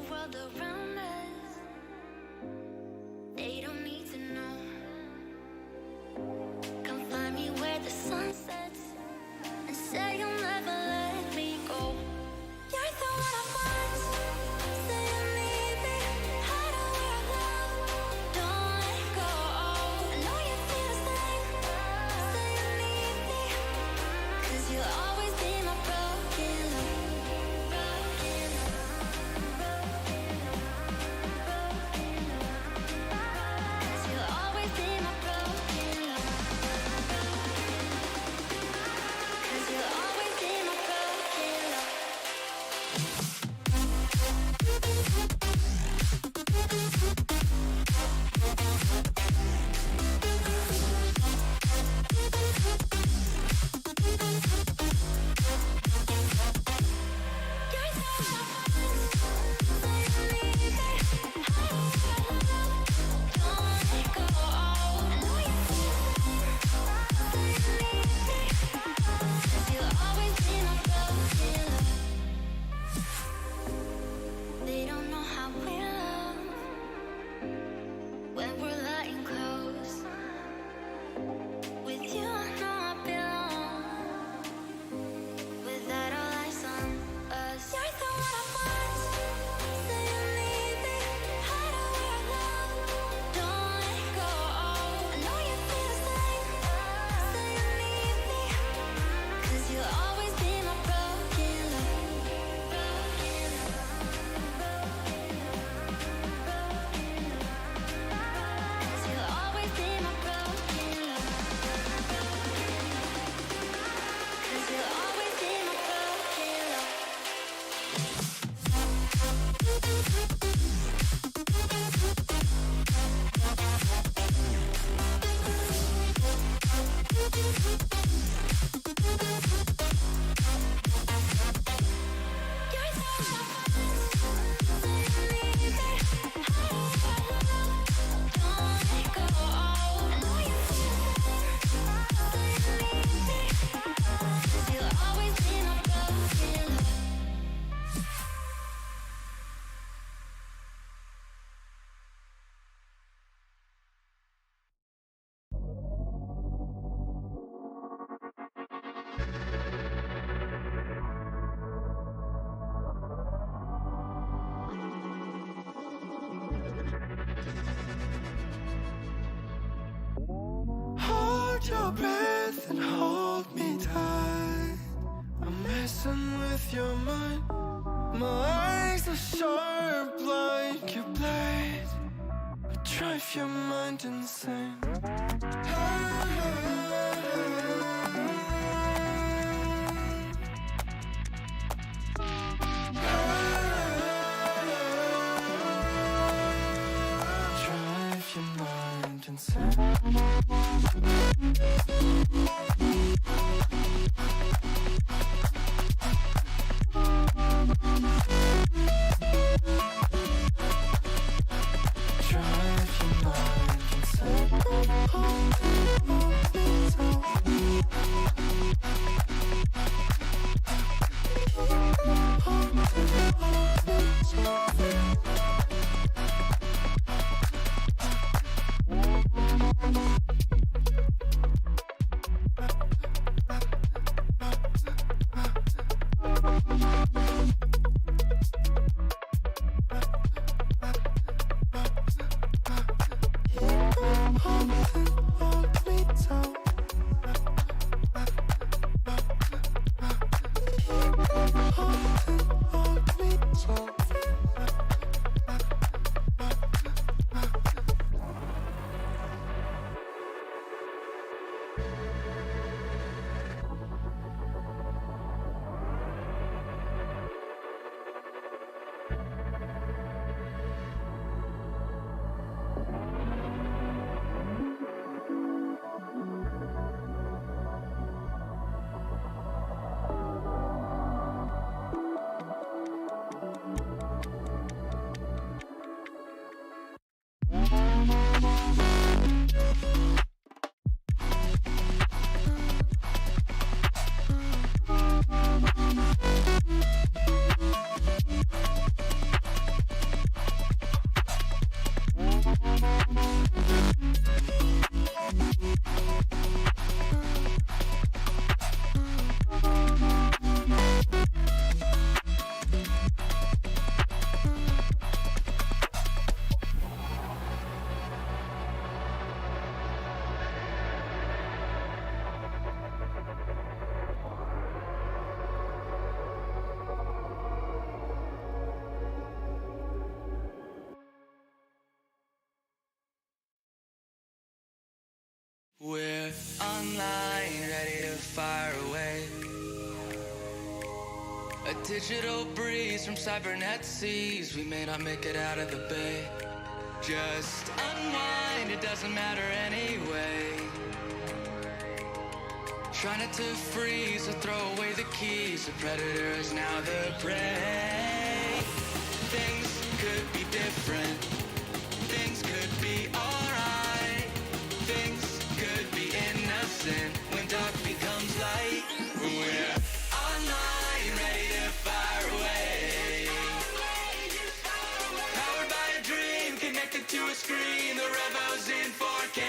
world around us. They don't need to know. Come find me where the sun sets and say you'll never let me go. You're the one I want. Say you need me. Hide away our love. Don't let go. I know you feel the same. Say you need me. 'Cause you'll always be my broken love. Broken love. Cause you'll always be my broken love. Cause you'll always be my broken love. You're the one I want. Say you need me. Hide away our love. Don't let go. I know you feel the same. Say you need me. 'Cause you'll always be my broken love. They don't know how we love when we're lying close. With you, I know I belong. Without all eyes on us, you're the one I want. Say you need me. Hide away our love. Don't let go. I know you feel the same. Say you need me. 'Cause you'll always be my broken love. Broken love. 'Cause you'll always be my broken love. 'Cause you'll always be my broken love. You're the one I want. Say you need me. Hide away our love. Don't let go. I know you feel the same. Say you need me. 'Cause you'll always be my broken love. Hold your breath and hold me tight. I'm messing with your mind. My eyes are sharp like your blade. I drive your mind insane. Drive your mind insane. Drive your mind insane. digital breeze from cybernet seas. We may not make it out of the bay. Just unwind, it doesn't matter anyway. Try not to freeze or throw away the keys. The predator is now the prey. Things could be different. Things could be alright. Things could be innocent when dark becomes light. We're online, ready to fire away. Powered by a dream, connected to a screen. The Revo's in 4K.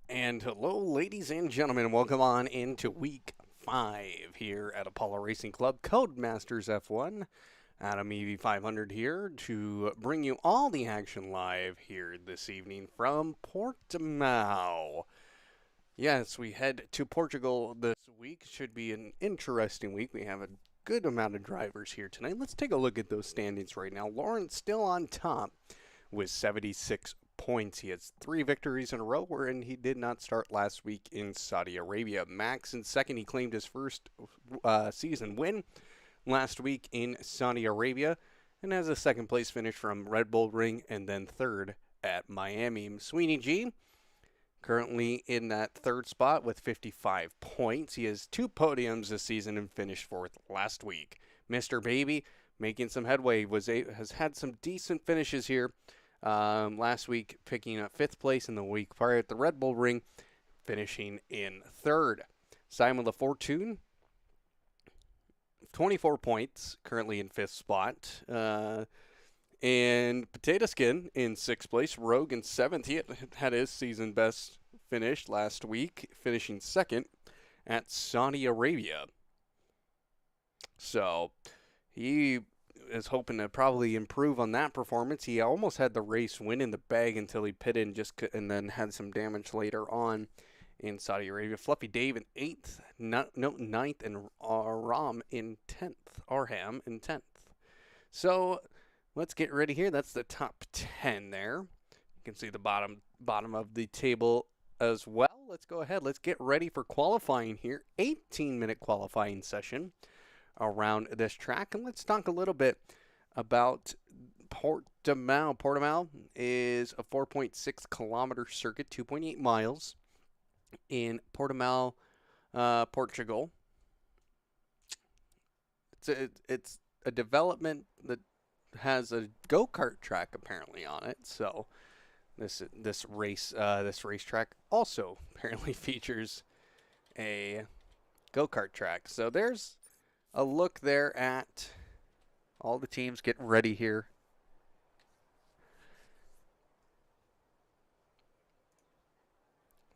And hello, ladies and gentlemen. Welcome on into Week 5 here at Apollo Racing Club, Codemasters F1. Adam EV500 here to bring you all the action live here this evening from Portimao. Yes, we head to Portugal this week. Should be an interesting week. We have a good amount of drivers here tonight. Let's take a look at those standings right now. Lawrence still on top with 76 points. He has 3 victories in a row, wherein he did not start last week in Saudi Arabia. Max in second. He claimed his first season win last week in Saudi Arabia and has a second place finish from Red Bull Ring and then third at Miami. Sweeney G currently in that third spot with 55 points. He has 2 podiums this season and finished fourth last week. Mr. Baby making some headway, has had some decent finishes here. Last week picking up 5th place in the week prior at the Red Bull Ring, finishing in third. Simon LaFortune, 24 points, currently in 5th spot. And Potato Skin in 6th place. Rogue in 7th. He had his season best finish last week, finishing 2nd at Saudi Arabia. So he is hoping to probably improve on that performance. He almost had the race win in the bag until he pitted and then had some damage later on in Saudi Arabia. Fluffy Dave in 8th, 9th, and Arham in 10th. So let's get ready here. That's the top 10 there. You can see the bottom of the table as well. Let's go ahead. Let's get ready for qualifying here. 18-minute qualifying session around this track. And let's talk a little bit about Portimao. Portimao is a 4.6 kilometer circuit, 2.8 miles in Portimao, Portugal. It's a development that has a go-kart track apparently on it. So this racetrack also apparently features a go-kart track. So there's a look there at all the teams getting ready here.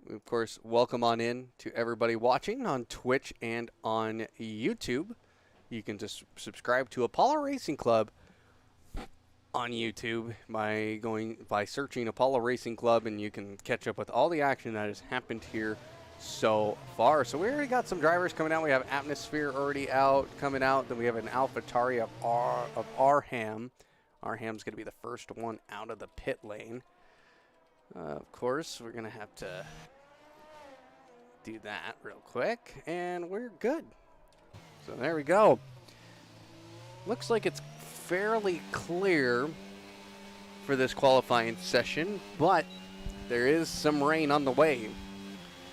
Of course, welcome on in to everybody watching on Twitch and on YouTube. You can just subscribe to Apollo Racing Club on YouTube by searching Apollo Racing Club, and you can catch up with all the action that has happened here so far. So we already got some drivers coming out. We have Atmosphere already coming out. Then we have an AlphaTauri of Arham. Arham's going to be the first one out of the pit lane. Of course, we're going to have to do that real quick, and we're good. So there we go. Looks like it's fairly clear for this qualifying session, but there is some rain on the way.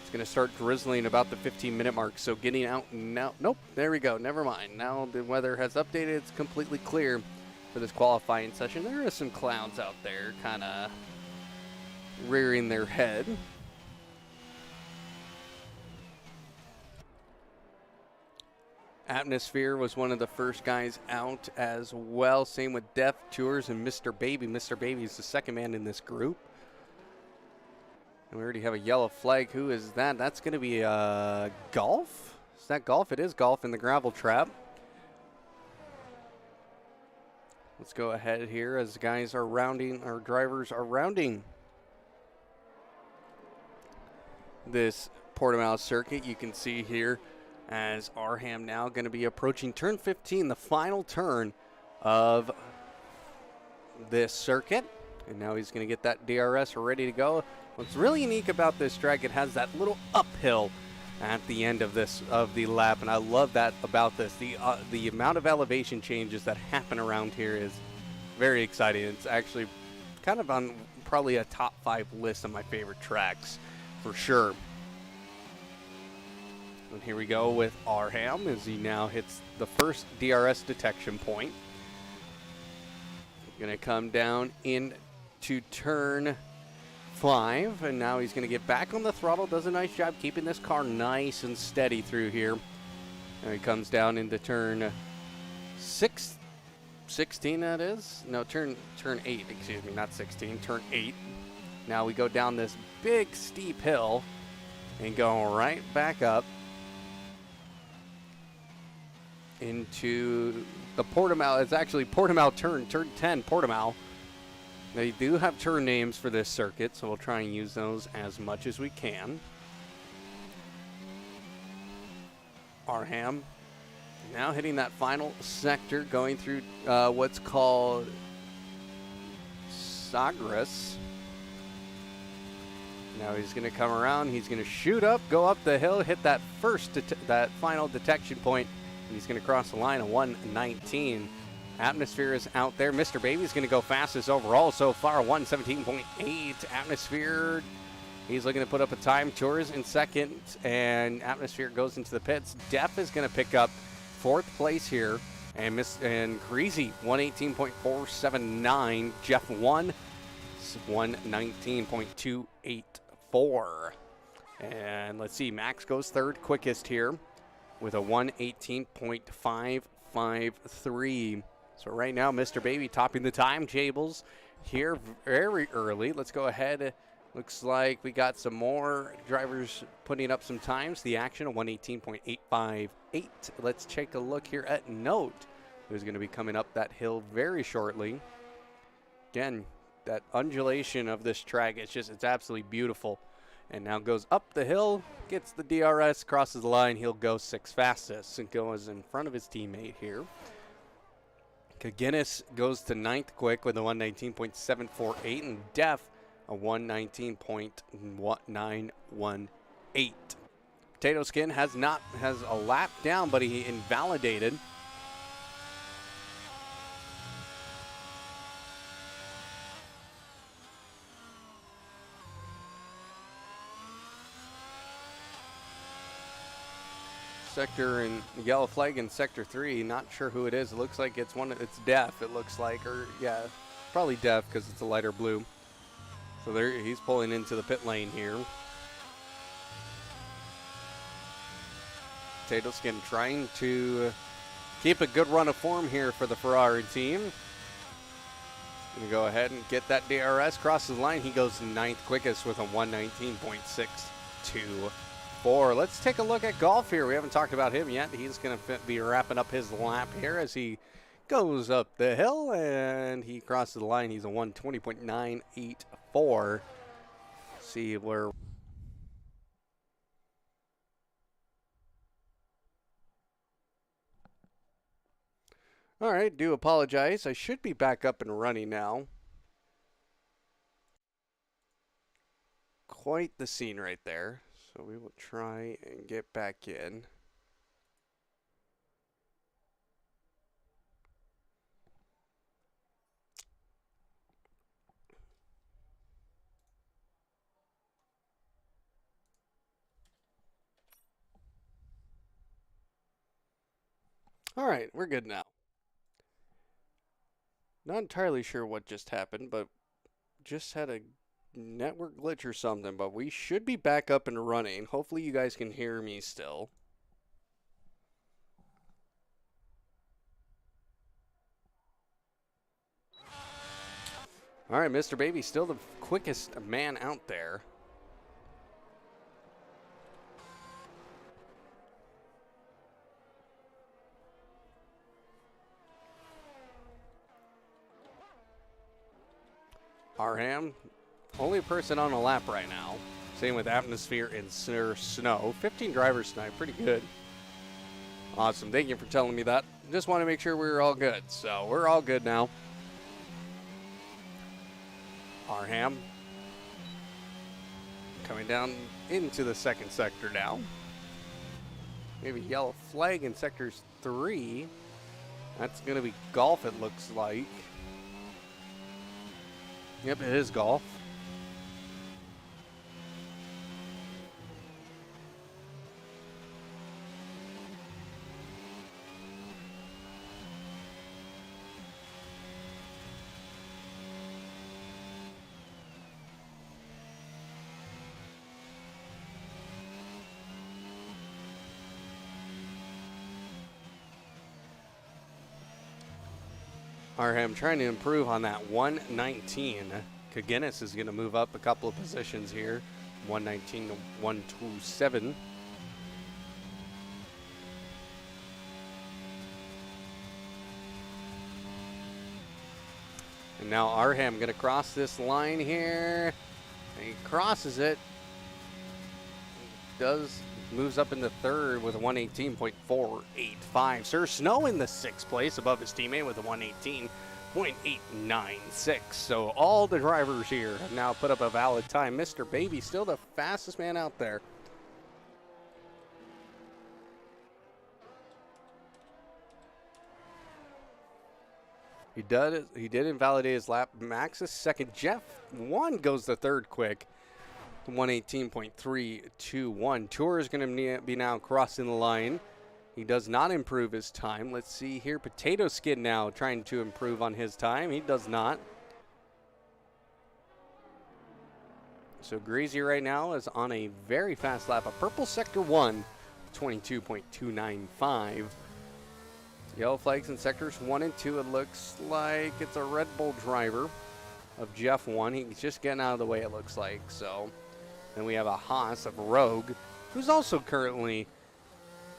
It's going to start drizzling about the 15-minute mark, so getting out now. Nope, there we go. Never mind. Now the weather has updated. It's completely clear for this qualifying session. There are some clouds out there kind of rearing their head. Atmosphere was one of the first guys out as well. Same with Def Tours and Mr. Baby. Mr. Baby is the second man in this group. And we already have a yellow flag. Who is that? That's going to be Golf? Is that Golf? It is Golf in the gravel trap. Let's go ahead here as guys are rounding, our drivers are rounding this Portimao circuit. You can see here as Arham now going to be approaching turn 15, the final turn of this circuit. And now he's going to get that DRS ready to go. What's really unique about this track, it has that little uphill at the end of the lap, and I love that about this. The amount of elevation changes that happen around here is very exciting. It's actually kind of on probably a top 5 list of my favorite tracks for sure. And here we go with Arham as he now hits the first DRS detection point. Going to come down into turn 5, and now he's going to get back on the throttle. Does a nice job keeping this car nice and steady through here. And he comes down into turn 16, that is. No, turn 8, excuse me, not 16, turn 8. Now we go down this big steep hill and go right back up into the Portimao. It's actually Portimao turn 10, Portimao. They do have turn names for this circuit, so we'll try and use those as much as we can. Arham now hitting that final sector, going through what's called Sagres. Now he's going to come around. He's going to shoot up, go up the hill, hit that that final detection point, and he's going to cross the line at 119. Atmosphere is out there. Mr. Baby's going to go fastest overall so far, 117.8. Atmosphere, he's looking to put up a time. Tours in second, and Atmosphere goes into the pits. Def is going to pick up 4th place here, and Greasy, 118.479. Jeff 1, 119.284. And let's see, Max goes 3rd quickest here with a 118.553. So right now, Mr. Baby topping the time tables here very early. Let's go ahead. Looks like we got some more drivers putting up some times. The action of 118.858. Let's take a look here at Note, who's going to be coming up that hill very shortly. Again, that undulation of this track, it's absolutely beautiful. And now goes up the hill, gets the DRS, crosses the line. He'll go 6th fastest and goes in front of his teammate here. Kaginis goes to 9th quick with a 119.748, and Def a 119.918. Potato Skin has a lap down, but he invalidated. Sector and yellow flag in sector 3. Not sure who it is. It looks like it's Def. It looks like, or yeah, probably Def because it's a lighter blue. So there, he's pulling into the pit lane here. Potato Skin trying to keep a good run of form here for the Ferrari team. Gonna go ahead and get that DRS, crosses the line. He goes 9th quickest with a 119.624. Let's take a look at Golf here. We haven't talked about him yet. He's going to be wrapping up his lap here as he goes up the hill, and he crosses the line. He's a 120.984. See where... All right, do apologize. I should be back up and running now. Quite the scene right there. So we will try and get back in. All right, we're good now. Not entirely sure what just happened, but just had a network glitch or something, but we should be back up and running. Hopefully you guys can hear me still. All right, Mr. Baby, still the quickest man out there. Arham, only person on a lap right now. Same with Atmosphere and Snow. 15 drivers tonight, pretty good. Awesome, thank you for telling me that. Just want to make sure we were all good. So we're all good now. Arham coming down into the second sector now. Maybe yellow flag in sectors 3. That's going to be golf, it looks like. Yep, it is golf. Arham trying to improve on that 119. Kagenis is going to move up a couple of positions here. 119 to 127. And now Arham going to cross this line here. And he crosses it. Moves up in the third with a 118.485. Sir Snow in the sixth place above his teammate with a 118.896. So all the drivers here have now put up a valid time. Mr. Baby still the fastest man out there. He did invalidate his lap. Max is second. Jeff 1 goes the third quick. 118.321. Tour is going to be now crossing the line. He does not improve his time. Let's see here. Potato Skin now trying to improve on his time. He does not. So Greasy right now is on a very fast lap. A purple sector 1, 22.295. Yellow flags in sectors 1 and 2. It looks like it's a Red Bull driver of Jeff 1. He's just getting out of the way, it looks like. So then we have a Haas of Rogue, who's also currently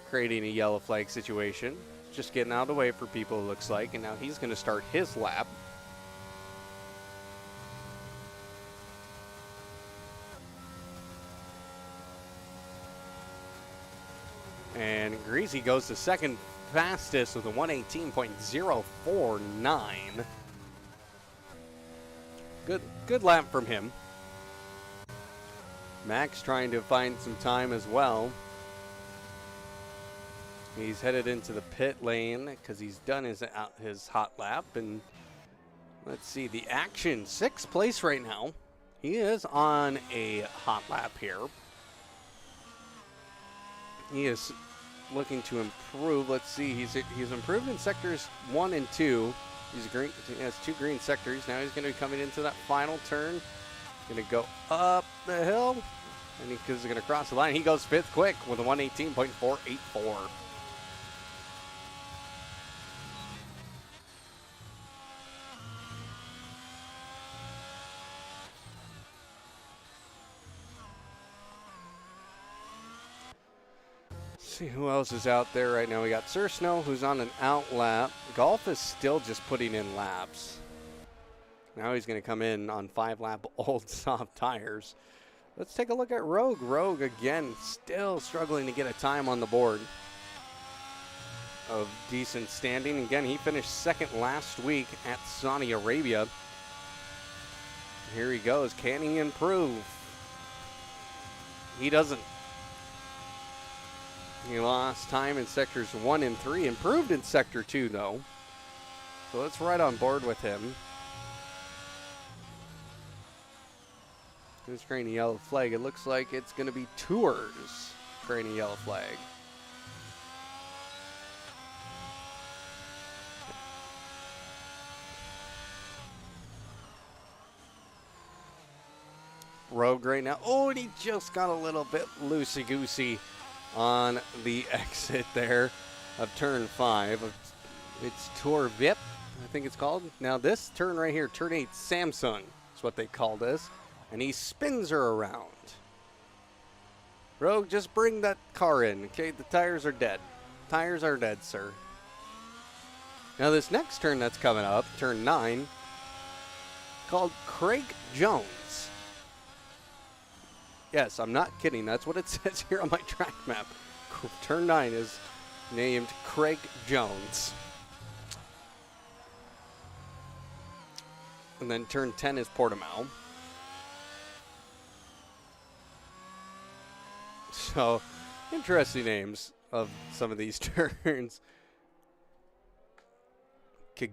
creating a yellow flag situation. Just getting out of the way for people, it looks like. And now he's going to start his lap. And Greasy goes to second fastest with a 118.049. Good lap from him. Max trying to find some time as well. He's headed into the pit lane because he's done his hot lap. And let's see, the action, 6th place right now. He is on a hot lap here. He is looking to improve. Let's see, he's improved in sectors 1 and 2. He has 2 green sectors. Now he's going to be coming into that final turn. Going to go up the hill, and he's going to cross the line. He goes 5th quick with a 118.484. See who else is out there right now. We got Sir Snow, who's on an out lap. Golf is still just putting in laps. Now he's going to come in on 5-lap old soft tires. Let's take a look at Rogue. Rogue, again, still struggling to get a time on the board of decent standing. Again, he finished 2nd last week at Saudi Arabia. Here he goes. Can he improve? He doesn't. He lost time in sectors 1 and 3. Improved in sector 2, though. So let's ride on board with him. Who's carrying a yellow flag? It looks like it's going to be Tours carrying a yellow flag. Rogue right now. Oh, and he just got a little bit loosey-goosey on the exit there of turn 5. It's Tour VIP, I think it's called. Now this turn right here, turn 8, Samsung is what they call this. And he spins her around. Rogue, just bring that car in, okay? The tires are dead. Tires are dead, sir. Now this next turn that's coming up, turn 9, called Craig Jones. Yes, I'm not kidding. That's what it says here on my track map. Turn 9 is named Craig Jones. And then turn 10 is Portimao. So, interesting names of some of these turns.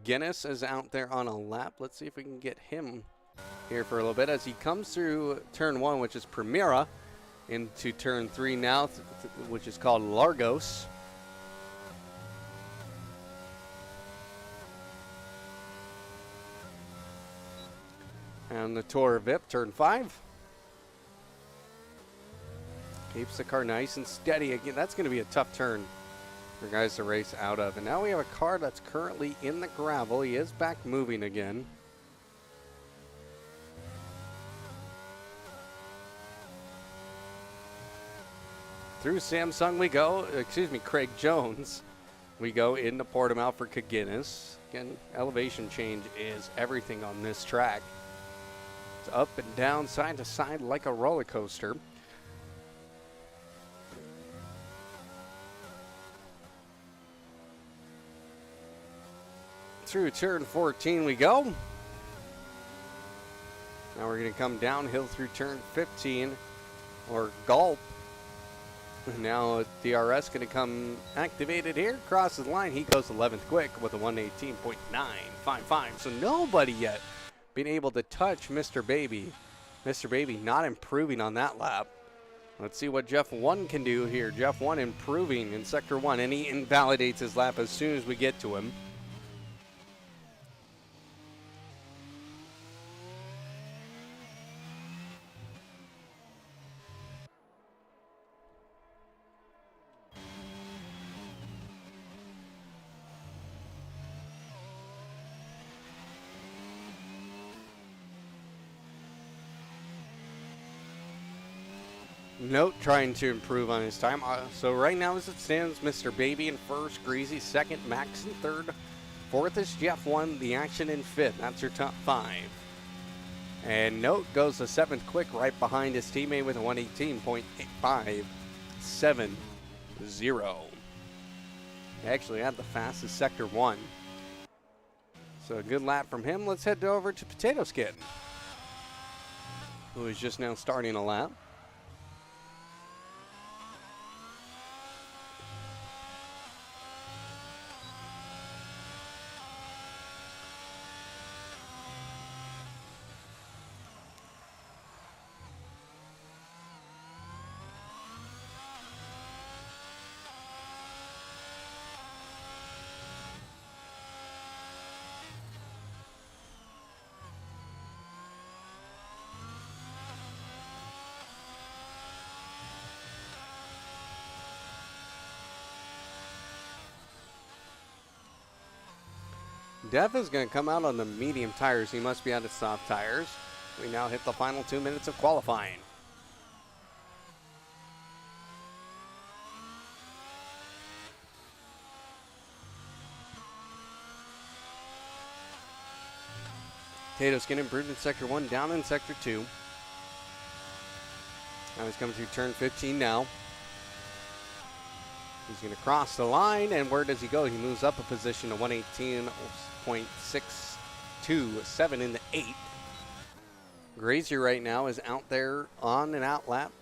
Guinness is out there on a lap. Let's see if we can get him here for a little bit as he comes through turn 1, which is Primera, into turn 3 now, which is called Largos. And the Tour VIP, turn 5. Keeps the car nice and steady. Again, that's going to be a tough turn for guys to race out of. And now we have a car that's currently in the gravel. He is back moving again. Through Samsung we go. Excuse me, Craig Jones. We go into Portimao for Guinness. Again, elevation change is everything on this track. It's up and down, side to side like a roller coaster. Through turn 14 we go. Now we're going to come downhill through turn 15, or Gulp. Now DRS going to come activated here, crosses the line. He goes 11th quick with a 118.955. So nobody yet being able to touch Mr. Baby. Mr. Baby not improving on that lap. Let's see what Jeff 1 can do here. Jeff 1 improving in Sector 1, and he invalidates his lap as soon as we get to him. Note trying to improve on his time. So right now as it stands, Mr. Baby in first, Greasy second, Max in third. Fourth is Jeff 1, the action in fifth. That's your top 5. And Note goes to 7th quick right behind his teammate with a 118.570. He actually had the fastest Sector 1. So a good lap from him. Let's head over to Potato Skin, who is just now starting a lap. Dev is going to come out on the medium tires. He must be out of soft tires. We now hit the final 2 minutes of qualifying. Potato Skin improved in Sector 1, down in Sector 2. Now he's coming through turn 15 now. He's going to cross the line, and where does he go? He moves up a position to 118.627 in the 8th. Grazier right now is out there on an out lap.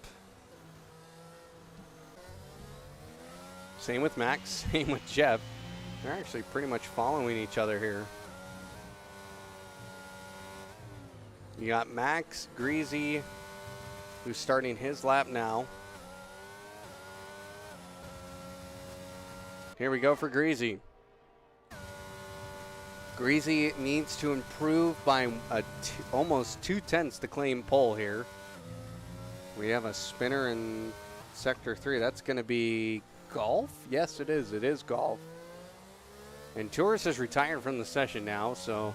Same with Max, same with Jeff. They're actually pretty much following each other here. You got Max, Greasy, who's starting his lap now. Here we go for Greasy. Greasy needs to improve by almost 2/10 to claim pole here. We have a spinner in Sector 3. That's going to be golf? Yes, it is. It is golf. And Tourist is retired from the session now, so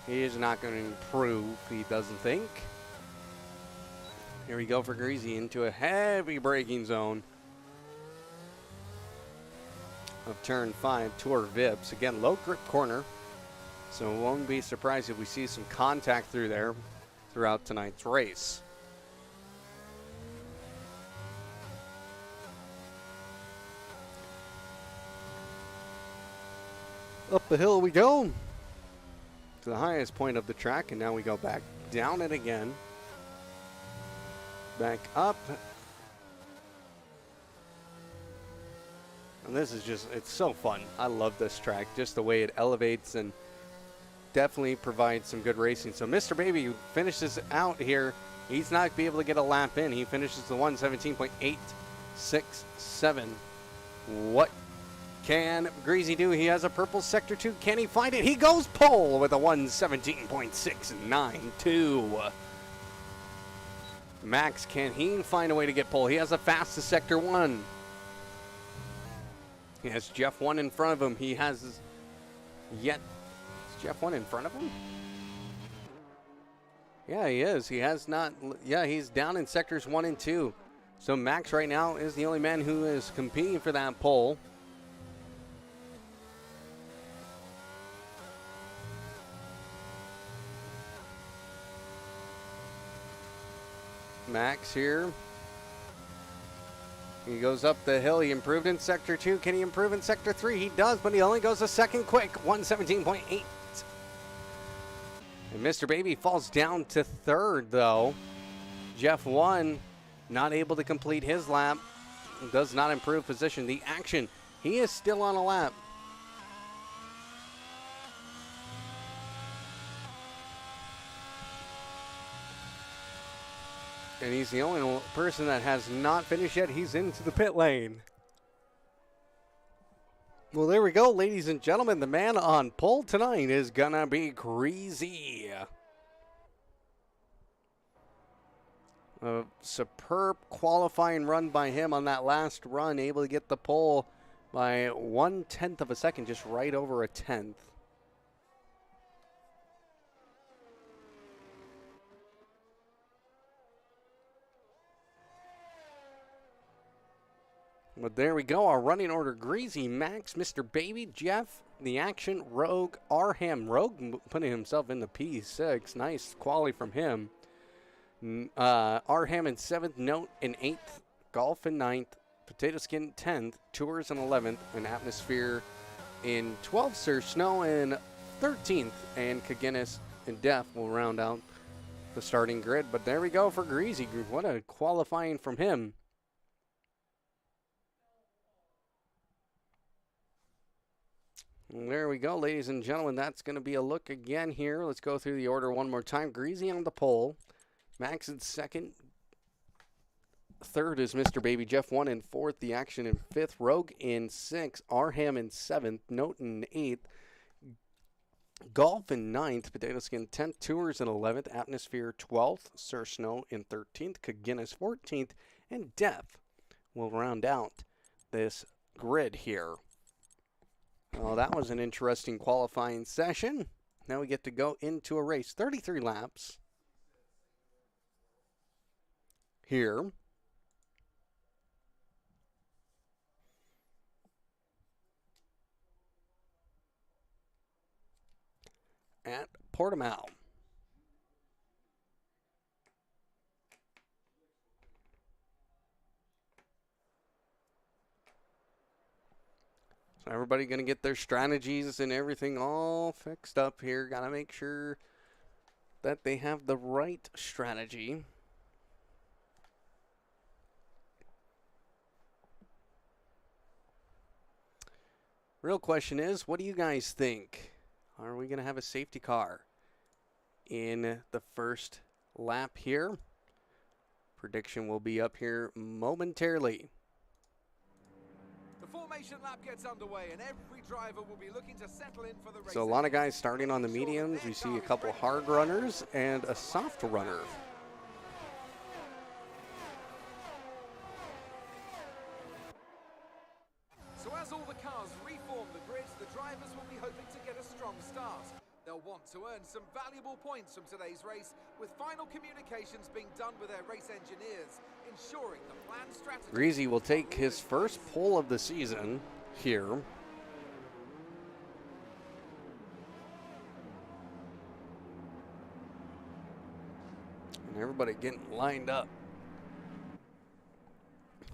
he is not going to improve, he doesn't think. Here we go for Greasy into a heavy braking zone of turn 5, Tour Vips. Again, low grip corner, so won't be surprised if we see some contact through there throughout tonight's race. Up the hill we go to the highest point of the track, and now we go back down it again. Back up. And this is just, it's so fun. I love this track, just the way it elevates and definitely provides some good racing. So Mr. Baby finishes out here. He's not be able to get a lap in. He finishes the 1:17.867. What can Greasy do? He has a purple Sector 2. Can he find it? He goes pole with a 1:17.692. Max, can he find a way to get pole? He has the fastest Sector 1. He has Jeff 1 in front of him. He has yet... Is Jeff 1 in front of him? Yeah, he is. He has not... Yeah, he's down in Sectors 1 and 2. So Max right now is the only man who is competing for that pole. Max here. He goes up the hill. He improved in Sector 2. Can he improve in Sector 3? He does, but he only goes a second quick. 1:17.8. And Mr. Baby falls down to third, though. Jeff 1 not able to complete his lap. Does not improve position. The action. He is still on a lap. And he's the only person that has not finished yet. He's into the pit lane. Well, there we go, ladies and gentlemen. The man on pole tonight is going to be Greasy. A superb qualifying run by him on that last run. Able to get the pole by 1/10 of a second, just right over a tenth. But there we go, our running order: Greasy, Max, Mr. Baby, Jeff, the action, Rogue, Arham. Rogue putting himself in the P6. Nice quality from him. Arham in 7th, Note in 8th, Golf in 9th, Potato Skin 10th, Tours in 11th, and Atmosphere in 12th, Sir Snow in 13th, and Kaginis and Def will round out the starting grid. But there we go for Greasy. What a qualifying from him. There we go, ladies and gentlemen. That's going to be a look again here. Let's go through the order one more time. Greasy on the pole. Max in 2nd. 3rd is Mr. Baby. Jeff 1 in 4th. The action in 5th. Rogue in 6th. Arham in 7th. Note in 8th. Golf in 9th. Potato Skin 10th. Tours in 11th. Atmosphere 12th. Sir Snow in 13th. Kaginis 14th. And Def will round out this grid here. Well, that was an interesting qualifying session. Now we get to go into a race. 33 laps here. At Portimao. Everybody going to get their strategies and everything all fixed up here. Got to make sure that they have the right strategy. Real question is, what do you guys think? Are we going to have a safety car in the first lap here? Prediction will be up here momentarily. Formation lap gets underway and every driver will be looking to settle in for the race. So a lot of guys starting on the mediums. We see a couple hard runners and a soft runner. they'll want to earn some valuable points from today's race, with final communications being done with their race engineers, ensuring the planned strategy. Greasy will take his first pole of the season here. And everybody getting lined up.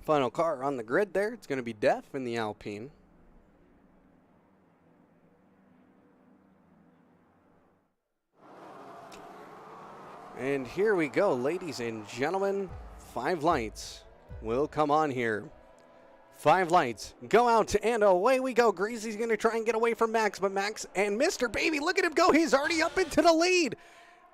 Final car on the grid there. It's going to be Def in the Alpine. And here we go, ladies and gentlemen. 5 lights will come on here. 5 lights go out, and away we go. Greasy's going to try and get away from Max, but Max and Mr. Baby, look at him go. He's already up into the lead.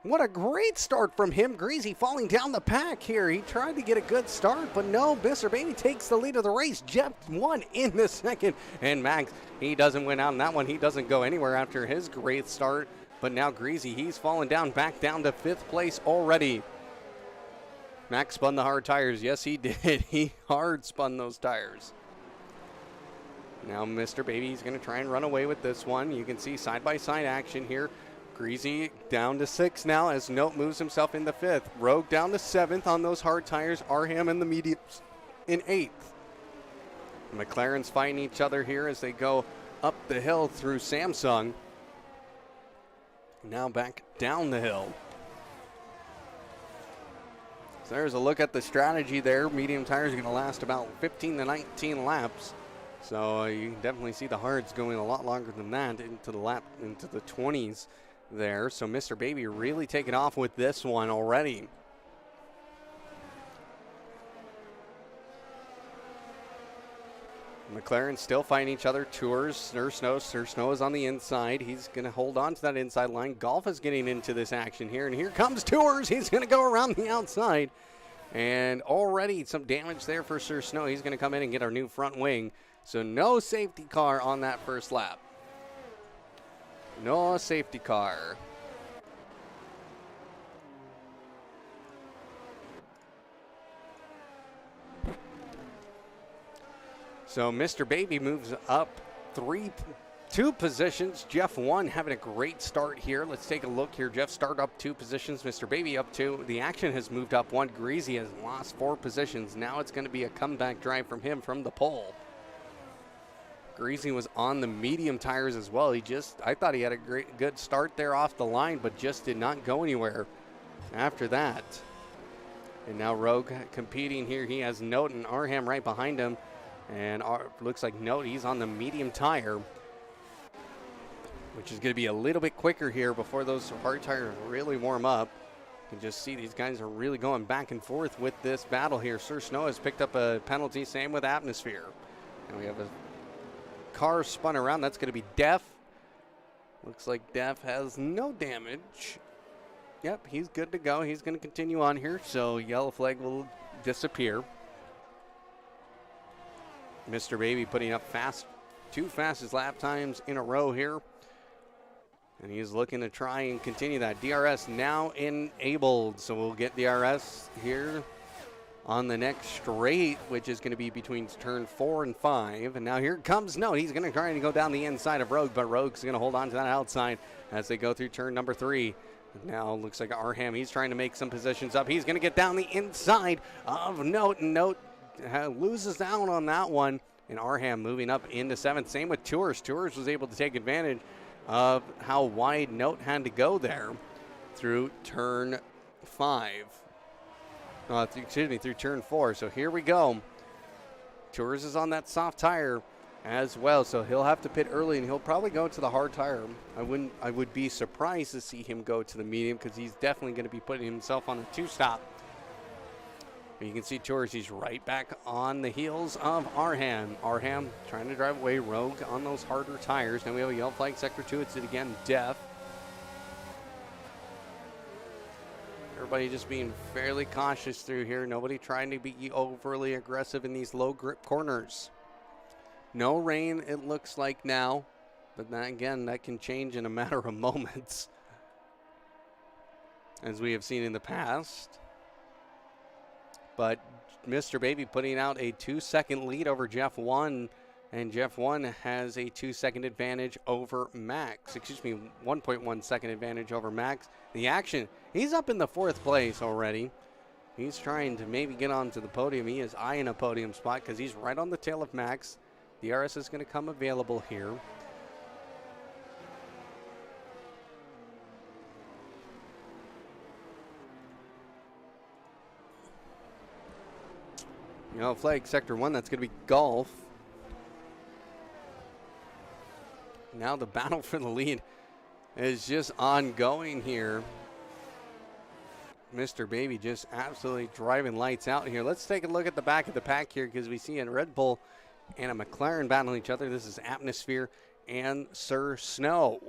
What a great start from him. Greasy falling down the pack here. He tried to get a good start, but no, Mr. Baby takes the lead of the race. Jeff won in the second, and Max, he doesn't win out in that one. He doesn't go anywhere after his great start, but now Greasy, he's fallen down, back down to 5th place already. Max spun the hard tires. Yes, he did. He hard spun those tires. Now Mr. Baby's going to try and run away with this one. You can see side-by-side action here. Greasy down to 6th now as Note moves himself into 5th. Rogue down to 7th on those hard tires. Arham and the mediums in 8th. McLaren's fighting each other here as they go up the hill through Samsung. Now back down the hill. So there's a look at the strategy there. Medium tires are going to last about 15 to 19 laps. So you can definitely see the hards going a lot longer than that into the 20s there. So Mr. Baby really taking off with this one already. McLaren still fighting each other. Tours, Sir Snow is on the inside. He's going to hold on to that inside line. Golf is getting into this action here, and here comes Tours. He's going to go around the outside. And already some damage there for Sir Snow. He's going to come in and get our new front wing. So no safety car on that first lap. No safety car. So Mr. Baby moves up 2 positions. Jeff 1 having a great start here. Let's take a look here. Jeff started up 2 positions. Mr. Baby up 2. The action has moved up 1. Greasy has lost 4 positions. Now it's going to be a comeback drive from him from the pole. Greasy was on the medium tires as well. I thought he had a good start there off the line, but just did not go anywhere after that. And now Rogue competing here. He has Note and Arham right behind him. And looks like Note, he's on the medium tire, which is going to be a little bit quicker here before those hard tires really warm up. You can just see these guys are really going back and forth with this battle here. Sir Snow has picked up a penalty, same with Atmosphere. And we have a car spun around. That's going to be Def. Looks like Def has no damage. Yep, he's good to go. He's going to continue on here, so yellow flag will disappear. Mr. Baby putting up 2 fastest lap times in a row here. And he's looking to try and continue that. DRS now enabled, so we'll get DRS here on the next straight, which is going to be between turn 4 and 5. And now here comes Note. He's going to try and go down the inside of Rogue, but Rogue's going to hold on to that outside as they go through turn number 3. Now looks like Arham, he's trying to make some positions up. He's going to get down the inside of Note, and Note loses out on that one. And Arham moving up into 7th. Same with Tours. Tours was able to take advantage of how wide Note had to go there through turn 5. Through turn 4. So here we go. Tours is on that soft tire as well, so he'll have to pit early, and he'll probably go to the hard tire. I would be surprised to see him go to the medium, because he's definitely going to be putting himself on a 2-stop. You can see Tours, he's right back on the heels of Arham. Arham trying to drive away. Rogue on those harder tires. Now we have a yellow flag, sector 2. It's it again, Def. Everybody just being fairly cautious through here. Nobody trying to be overly aggressive in these low grip corners. No rain, it looks like now. But then again, that can change in a matter of moments, as we have seen in the past. But Mr. Baby putting out a 2-second lead over Jeff 1 And Jeff 1 has a 2-second advantage over Max. Excuse me, 1.1 second advantage over Max. The action, he's up in the 4th place already. He's trying to maybe get onto the podium. He is eyeing a podium spot because he's right on the tail of Max. DRS is going to come available here. Yellow flag, sector 1, that's going to be golf. Now the battle for the lead is just ongoing here. Mr. Baby just absolutely driving lights out here. Let's take a look at the back of the pack here because we see a Red Bull and a McLaren battling each other. This is Atmosphere and Sir Snow.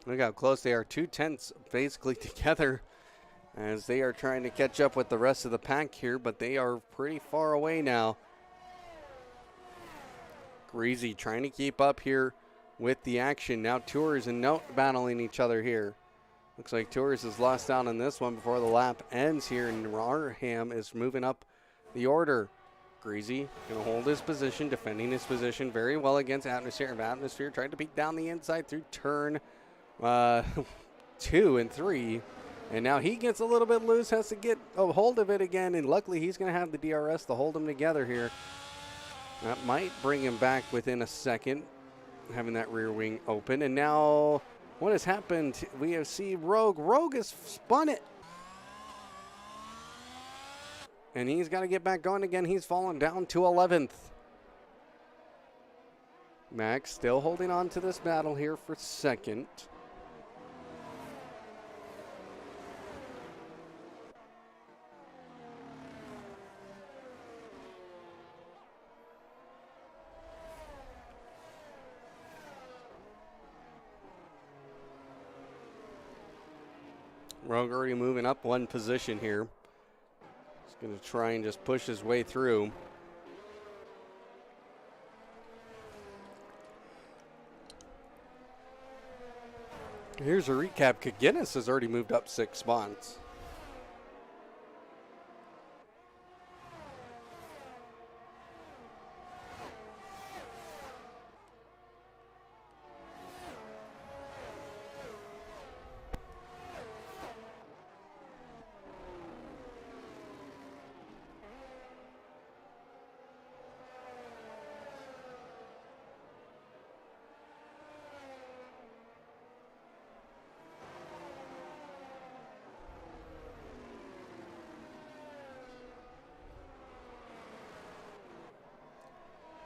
Look how close they are. 2/10 basically together as they are trying to catch up with the rest of the pack here, but they are pretty far away now. Greasy trying to keep up here with the action. Now Tours and Note battling each other here. Looks like Tours has lost out on this one before the lap ends here, and Rarham is moving up the order. Greasy going to hold his position, defending his position very well against Atmosphere. And Atmosphere tried to peek down the inside through turn 2 and 3. And now he gets a little bit loose, has to get a hold of it again. And luckily he's going to have the DRS to hold them together here. That might bring him back within a second, having that rear wing open. And now what has happened? We have seen Rogue. Rogue has spun it. And he's got to get back going again. He's fallen down to 11th. Max still holding on to this battle here for second. Rogue already moving up one position here. He's going to try and just push his way through. Here's a recap. Guinness has already moved up 6 spots.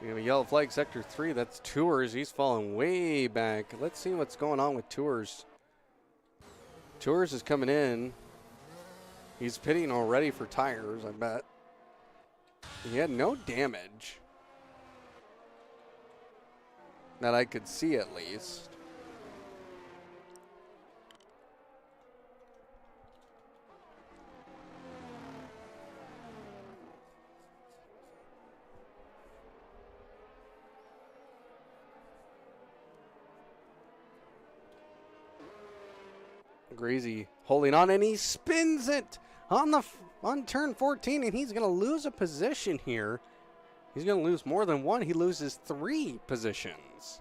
We have a yellow flag, sector 3. That's Tours. He's falling way back. Let's see what's going on with Tours. Tours is coming in. He's pitting already for tires, I bet. He had no damage that I could see, at least. Greasy holding on, and he spins it on turn 14, and he's going to lose a position here. He's going to lose more than one. He loses 3 positions.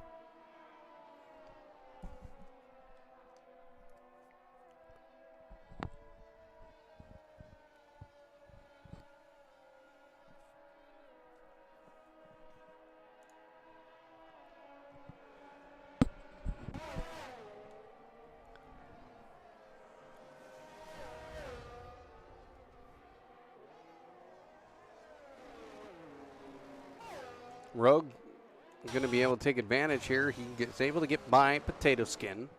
Rogue is going to be able to take advantage here. He gets able to get by Potato Skin.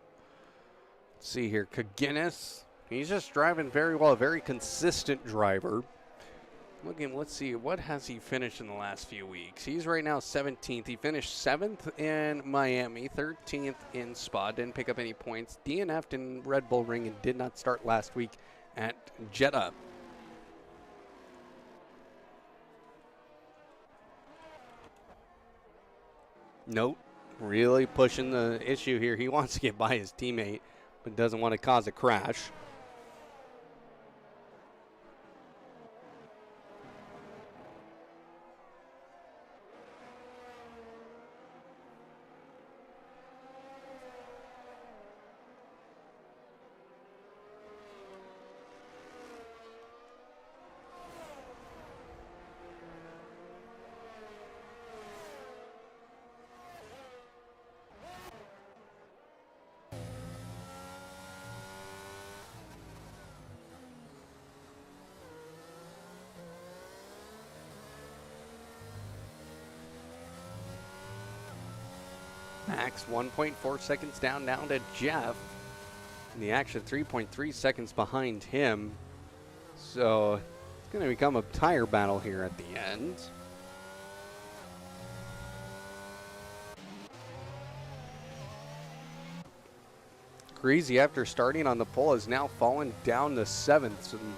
Let's see here. Guinness. He's just driving very well. A very consistent driver. Let's see. What has he finished in the last few weeks? He's right now 17th. He finished 7th in Miami, 13th in Spa. Didn't pick up any points. DNF'd in Red Bull Ring and did not start last week at Jeddah. Note Really pushing the issue here. He wants to get by his teammate, but doesn't want to cause a crash. Max 1.4 seconds down now to Jeff. In the action, 3.3 seconds behind him. So it's going to become a tire battle here at the end. Greasy, after starting on the pole, has now fallen down to 7th. And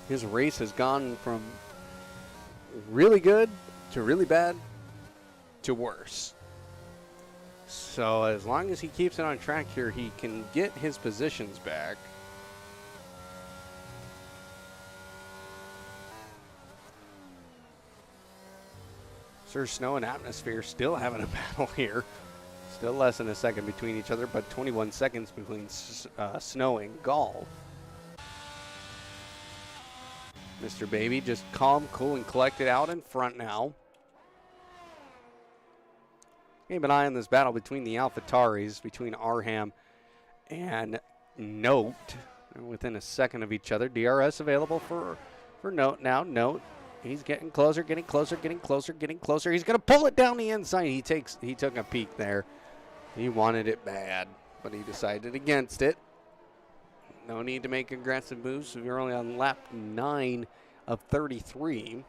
his race has gone from really good to really bad to worse. So as long as he keeps it on track here, he can get his positions back. Sir Snow and Atmosphere still having a battle here. Still less than a second between each other, but 21 seconds between Snow and Gall. Mr. Baby just calm, cool, and collected out in front now. Keep an eye on this battle between the AlphaTauris, between Arham and Note. They're within a second of each other. DRS available for Note now. Note, he's getting closer, getting closer, getting closer, getting closer. He's going to pull it down the inside. He took a peek there. He wanted it bad, but he decided against it. No need to make aggressive moves. We're only on lap 9 of 33.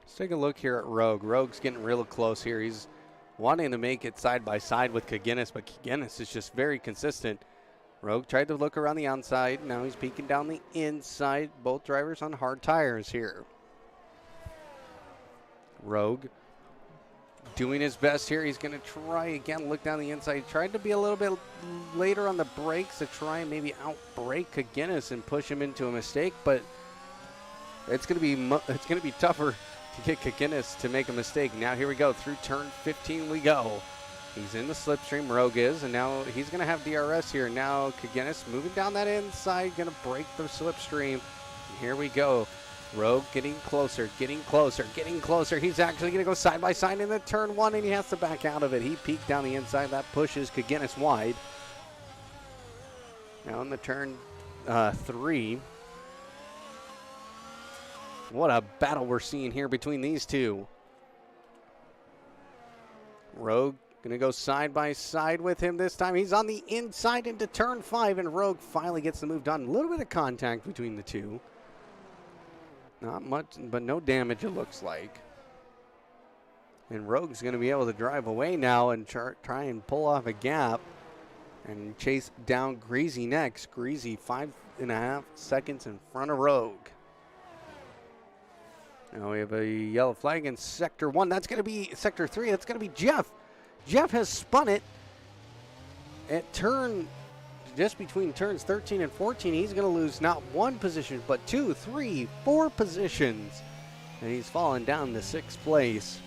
Let's take a look here at Rogue. Rogue's getting real close here. He's wanting to make it side by side with Kaginis, but Kaginis is just very consistent. Rogue tried to look around the outside. Now he's peeking down the inside. Both drivers on hard tires here. Rogue doing his best here. He's going to try again, look down the inside. He tried to be a little bit later on the brakes to try and maybe outbrake Kaginis and push him into a mistake, but it's going to be tougher to get Kaginis to make a mistake. Now here we go. Through turn 15 we go. He's in the slipstream, Rogue is, and now he's going to have DRS here. Now Kaginis moving down that inside, going to break the slipstream. And here we go. Rogue getting closer, getting closer, getting closer. He's actually going to go side by side into turn 1, and he has to back out of it. He peeked down the inside. That pushes Kaginis wide. Now in the turn 3. What a battle we're seeing here between these two. Rogue going to go side by side with him this time. He's on the inside into turn 5, and Rogue finally gets the move done. A little bit of contact between the two. Not much, but no damage it looks like. And Rogue's going to be able to drive away now and try and pull off a gap and chase down Greasy next. Greasy 5.5 seconds in front of Rogue. Now we have a yellow flag in Sector 1. That's going to be Sector 3. That's going to be Jeff. Jeff has spun it at just between turns 13 and 14. He's going to lose not 1 position, but 2, 3, 4 positions. And he's fallen down to 6th place.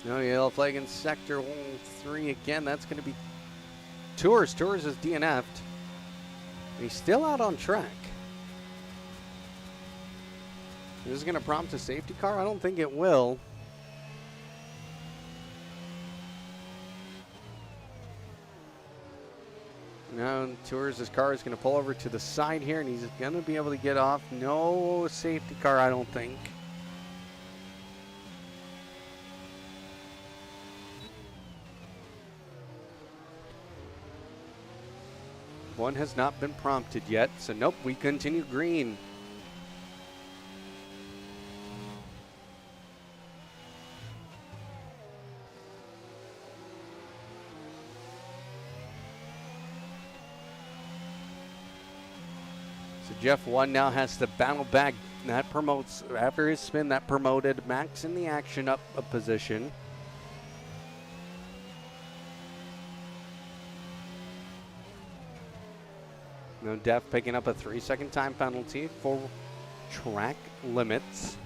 Now yellow flag in Sector 3 again. That's going to be Tours. Tours is DNF'd. He's still out on track. Is this going to prompt a safety car? I don't think it will. Now Tours' car is going to pull over to the side here, and he's going to be able to get off. No safety car, I don't think. One has not been prompted yet, so nope, we continue green. So Jeff 1 now has to battle back. That promotes, after his spin, that promoted Max in the action up a position. No, Def picking up a 3-second time penalty for track limits.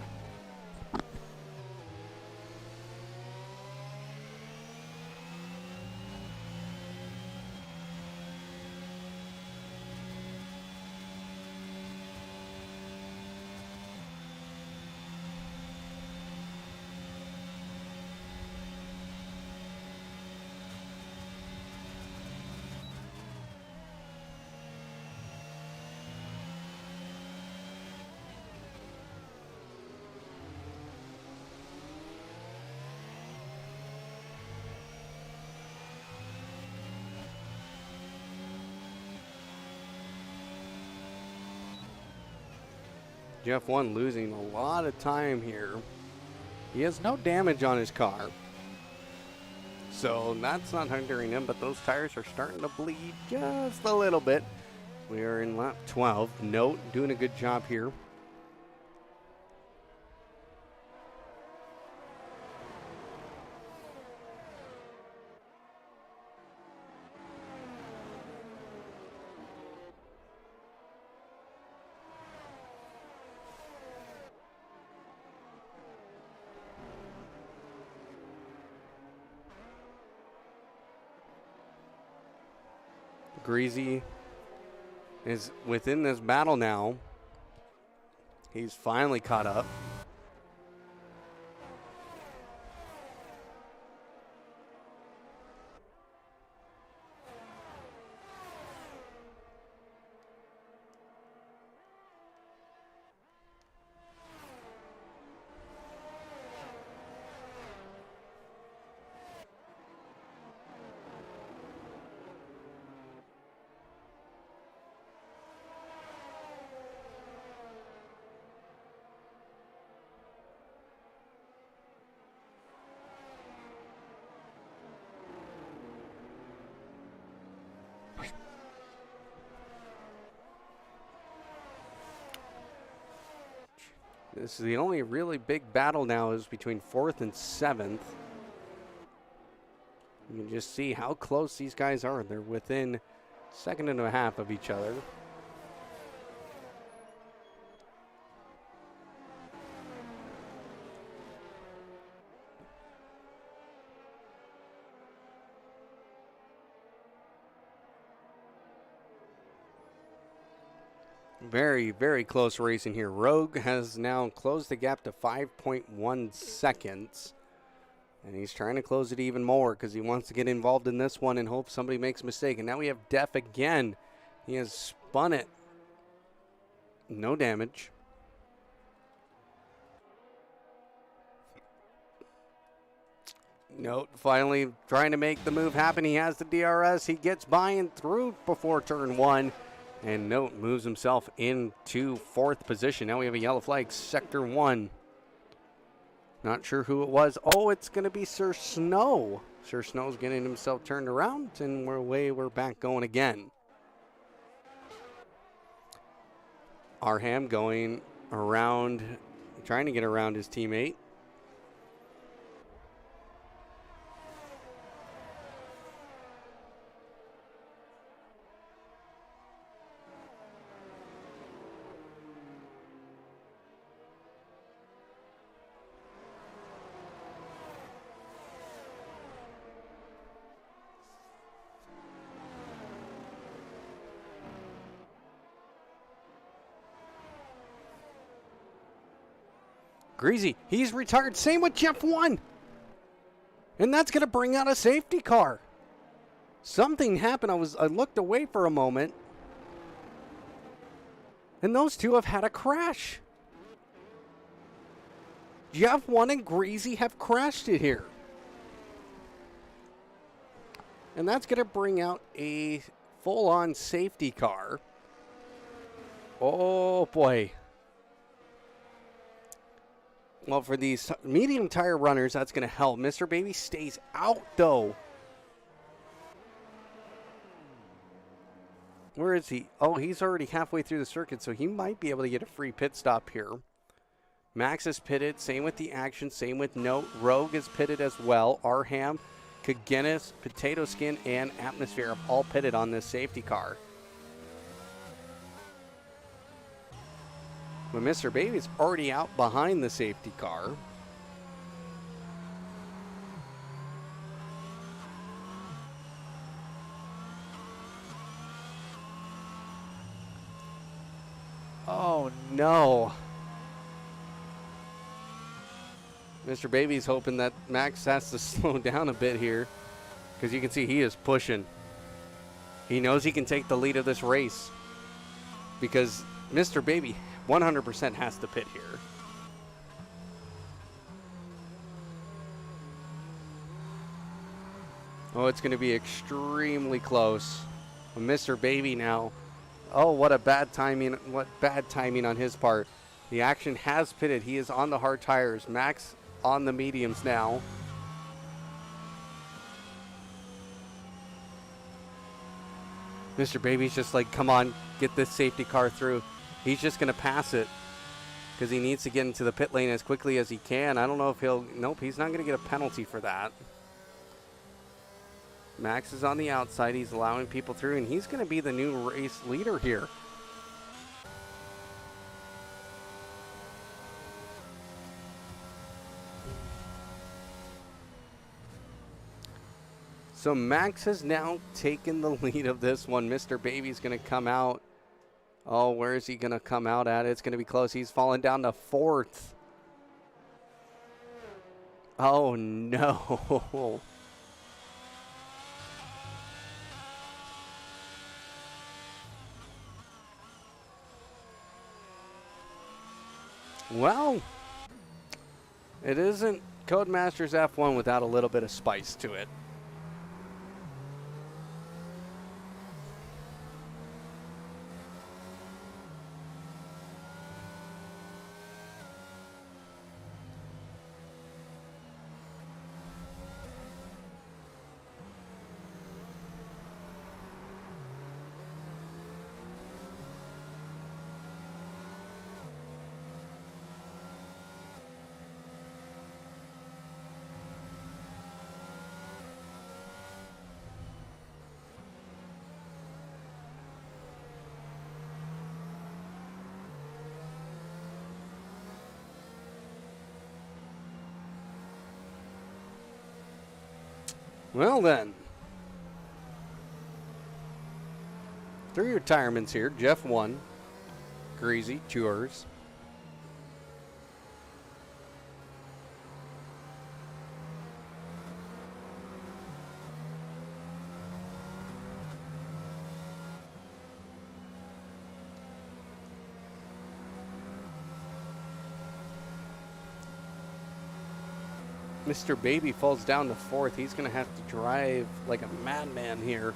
Jeff 1 losing a lot of time here. He has no damage on his car, so that's not hindering him, but those tires are starting to bleed just a little bit. We are in lap 12. Note doing a good job here. Greasy is within this battle now. He's finally caught up. This is the only really big battle now is between 4th and 7th. You can just see how close these guys are. They're within a second and a half of each other. Very, very close racing here. Rogue has now closed the gap to 5.1 seconds. And he's trying to close it even more because he wants to get involved in this one and hope somebody makes a mistake. And now we have Def again. He has spun it. No damage. Note finally trying to make the move happen. He has the DRS. He gets by and through before turn 1. And Note moves himself into 4th position. Now we have a yellow flag, sector 1. Not sure who it was. Oh, it's going to be Sir Snow. Sir Snow's getting himself turned around, and we're back going again. Arham going around, trying to get around his teammate. Greasy, he's retired. Same with Jeff 1. And that's going to bring out a safety car. Something happened. I looked away for a moment. And those two have had a crash. Jeff 1 and Greasy have crashed it here. And that's going to bring out a full-on safety car. Oh, boy. Well, for these medium tire runners, that's going to help. Mr. Baby stays out, though. Where is he? Oh, he's already halfway through the circuit, so he might be able to get a free pit stop here. Max is pitted. Same with the Action. Same with Note. Rogue is pitted as well. Arham, Kagenis, Potato Skin, and Atmosphere have all pitted on this safety car. But Mr. Baby's already out behind the safety car. Oh, no. Mr. Baby's hoping that Max has to slow down a bit here, because you can see he is pushing. He knows he can take the lead of this race, because Mr. Baby 100% has to pit here. Oh, it's going to be extremely close. Mr. Baby now. Oh, what a bad timing. What bad timing on his part. The Action has pitted. He is on the hard tires. Max on the mediums now. Mr. Baby's just like, come on, get this safety car through. He's just going to pass it because he needs to get into the pit lane as quickly as he can. I don't know if he'll... Nope, he's not going to get a penalty for that. Max is on the outside. He's allowing people through, and he's going to be the new race leader here. So Max has now taken the lead of this one. Mr. Baby's going to come out. Oh, where is he going to come out at? It's going to be close. He's fallen down to 4th. Oh, no. Well, it isn't Codemasters F1 without a little bit of spice to it. Well then, 3 retirements here. Jeff 1, Greasy, yours. Mr. Baby falls down to 4th. He's going to have to drive like a madman here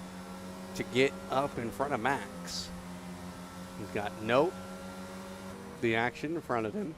to get up in front of Max. He's got Note, the Action in front of him.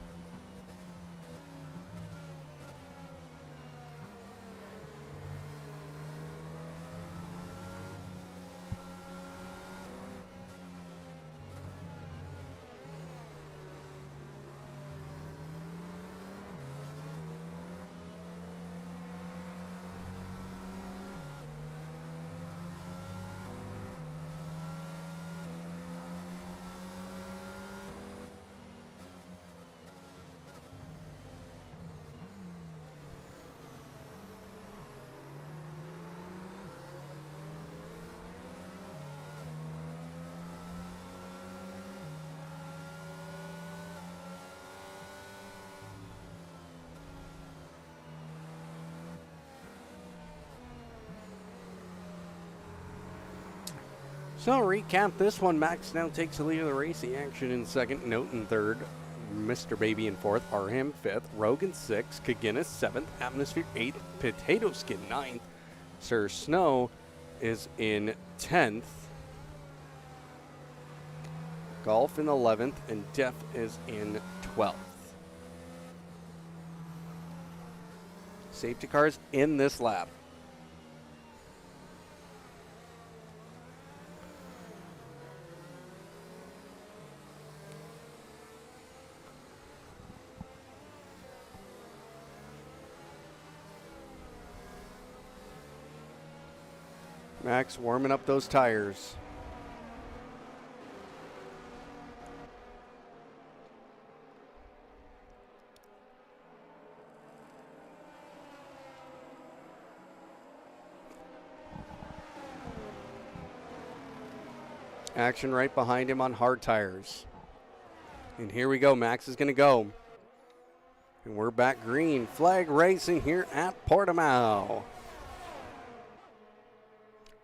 So recap this one. Max now takes the lead of the race. The Action in 2nd, Note in 3rd, Mr. Baby in 4th, Arham 5th, Rogue in 6th, Kagenis 7th, Atmosphere 8th, Potato Skin 9th, Sir Snow is in 10th. Golf in 11th, and Def is in 12th. Safety cars in this lap. Max warming up those tires. Action right behind him on hard tires. And here we go. Max is going to go. And we're back green. Flag racing here at Portimao.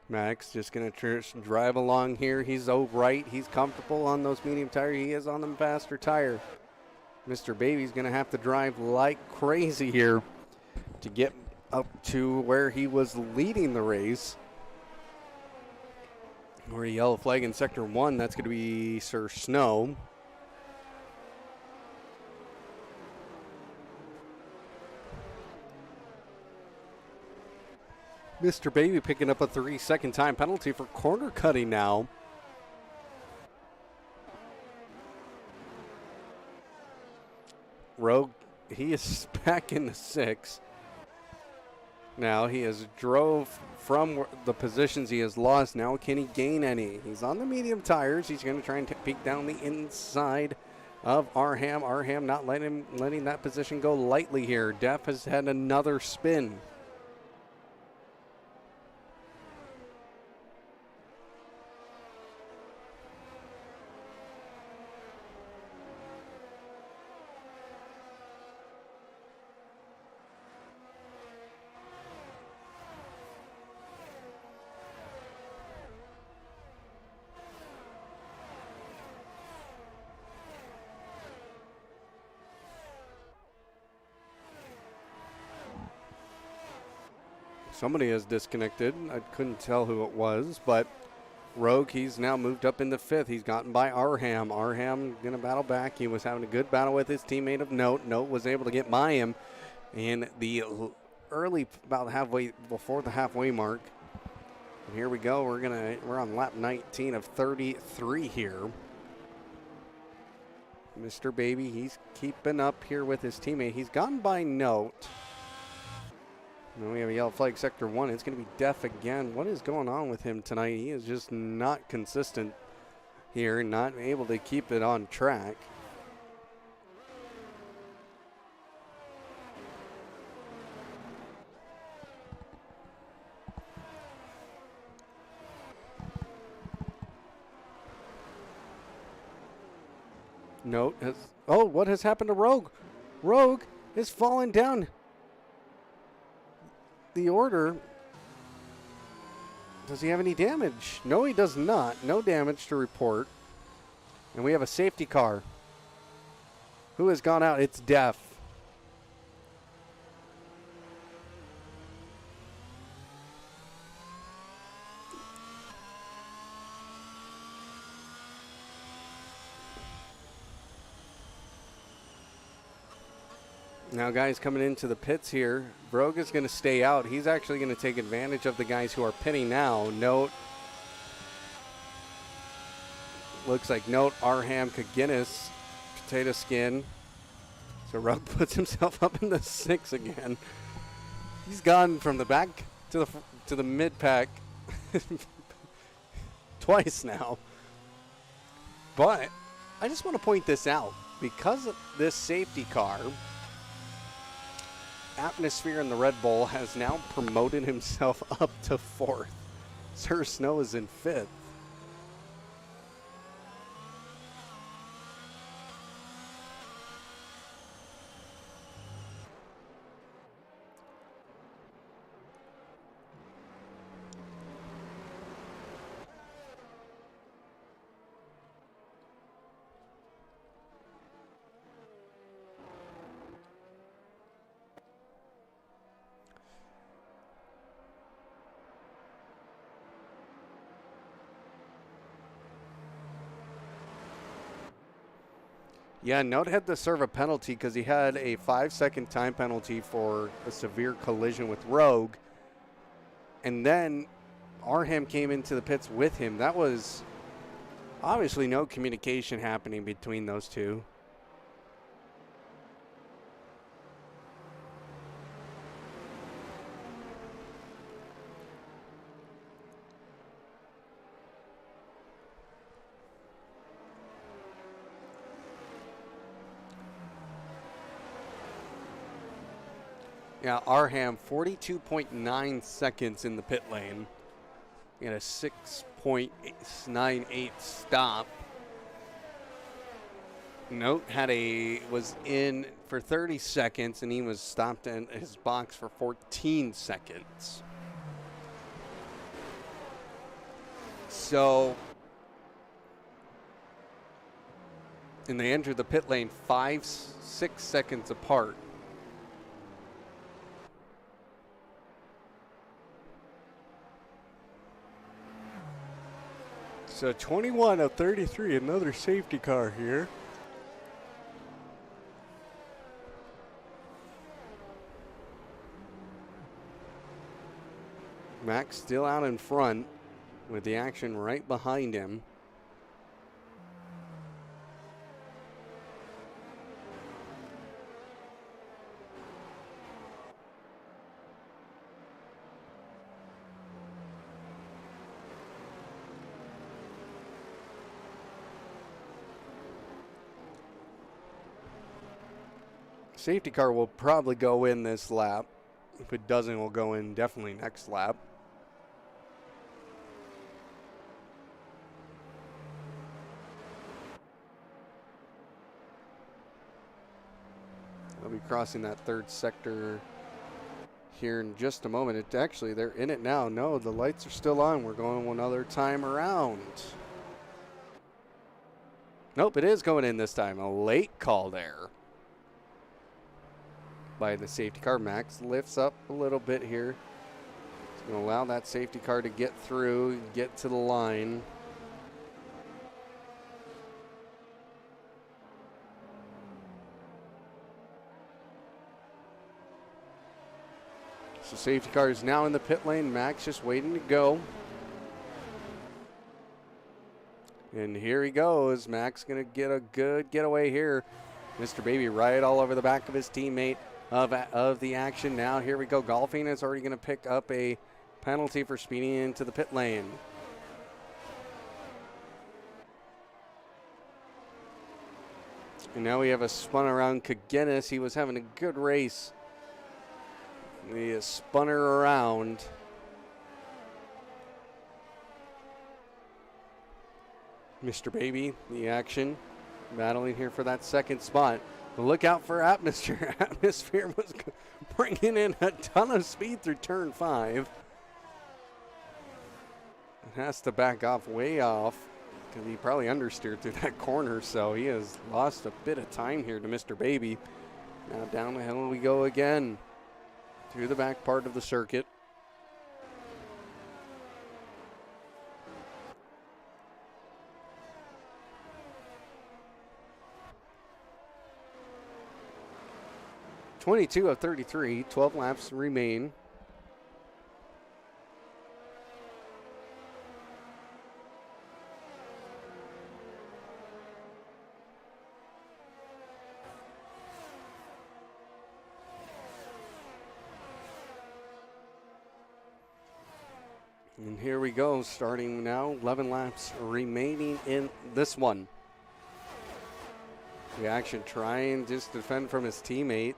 Max just going to drive along here. He's right. He's comfortable on those medium tires. He is on the faster tire. Mr. Baby's going to have to drive like crazy here to get up to where he was leading the race. Or a yellow flag in Sector 1. That's going to be Sir Snow. Mr. Baby picking up a 3-second time penalty for corner cutting now. Rogue, he is back in the 6. Now he has drove from the positions he has lost. Now can he gain any? He's on the medium tires. He's going to try and peek down the inside of Arham. Arham not letting that position go lightly here. Def has had another spin. Somebody has disconnected. I couldn't tell who it was, but Rogue, he's now moved up into 5th. He's gotten by Arham. Arham going to battle back. He was having a good battle with his teammate of Note. Note was able to get by him in the early, about halfway, before the halfway mark. And here we go. We're on lap 19 of 33 here. Mr. Baby, he's keeping up here with his teammate. He's gotten by Note. And we have a yellow flag, Sector 1. It's going to be Def again. What is going on with him tonight? He is just not consistent here, not able to keep it on track. Note has, oh, what has happened to Rogue? Rogue is falling down the order. Does he have any damage? No, he does not. No damage to report. And we have a safety car. Who has gone out? It's Def. Now guys coming into the pits here. Brogue is going to stay out. He's actually going to take advantage of the guys who are pitting now. Note. Looks like Note, Arham, Kaginis, Potato Skin. So Rogue puts himself up in the 6 again. He's gone from the back to the mid pack twice now. But I just want to point this out. Because of this safety car, Atmosphere in the Red Bull has now promoted himself up to 4th. Sir Snow is in 5th. Yeah, Note had to serve a penalty because he had a 5-second time penalty for a severe collision with Rogue. And then Arham came into the pits with him. That was obviously no communication happening between those two. Yeah, Arham, 42.9 seconds in the pit lane. He had a 6.98 stop. Note was in for 30 seconds, and he was stopped in his box for 14 seconds. So, and they entered the pit lane 6 seconds apart. So 21 of 33, another safety car here. Max still out in front with the action right behind him. Safety car will probably go in this lap. If it doesn't, we'll go in definitely next lap. They'll be crossing that third sector here in just a moment. They're in it now. No, the lights are still on. We're going another time around. Nope, it is going in this time. A late call there by the safety car. Max lifts up a little bit here. It's going to allow that safety car to get through, get to the line. So safety car is now in the pit lane. Max just waiting to go. And here he goes. Max going to get a good getaway here. Mr. Baby right all over the back of his teammate of the action. Now here we go. Golfing is already going to pick up a penalty for speeding into the pit lane. And now we have a spun around Kagenis. He was having a good race. He has spun her around. Mr. Baby, the action, battling here for that second spot. But look out for Atmosphere. Atmosphere was bringing in a ton of speed through turn 5. It has to back off way off because he probably understeered through that corner, so he has lost a bit of time here to Mr. Baby. Now down the hill we go again through the back part of the circuit. (22 of 33, 12 laps remain. And here we go, starting now, 11 laps remaining in this one. The action trying just to defend from his teammate.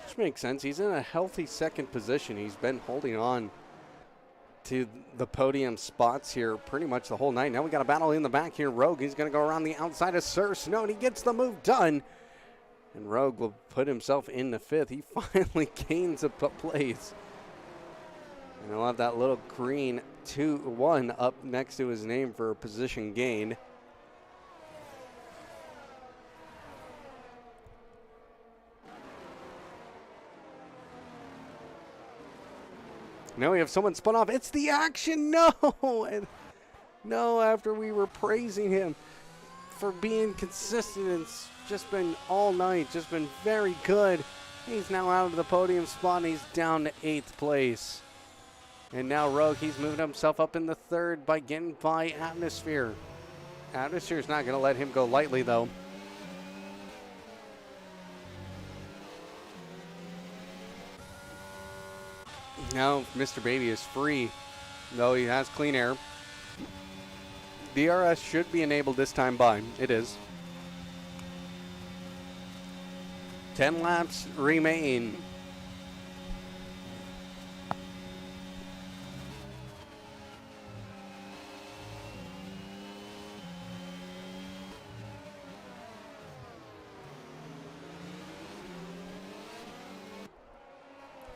Which makes sense. He's in a healthy second position. He's been holding on to the podium spots here pretty much the whole night. Now we got a battle in the back here. Rogue, he's going to go around the outside of Sir Snow, and he gets the move done. And Rogue will put himself in the 5th. He finally gains a place. And he'll have that little green 2-1 up next to his name for a position gain. Now we have someone spun off. It's the action. No. No, after we were praising him. for being consistent. It's just been all night, just been very good. He's now out of the podium spot and he's down to 8th place. And now Rogue, he's moving himself up in the 3rd by getting by Atmosphere. Atmosphere's not going to let him go lightly, though. Now Mr. Baby is free, though he has clean air. DRS should be enabled this time by. It is. 10 laps remain.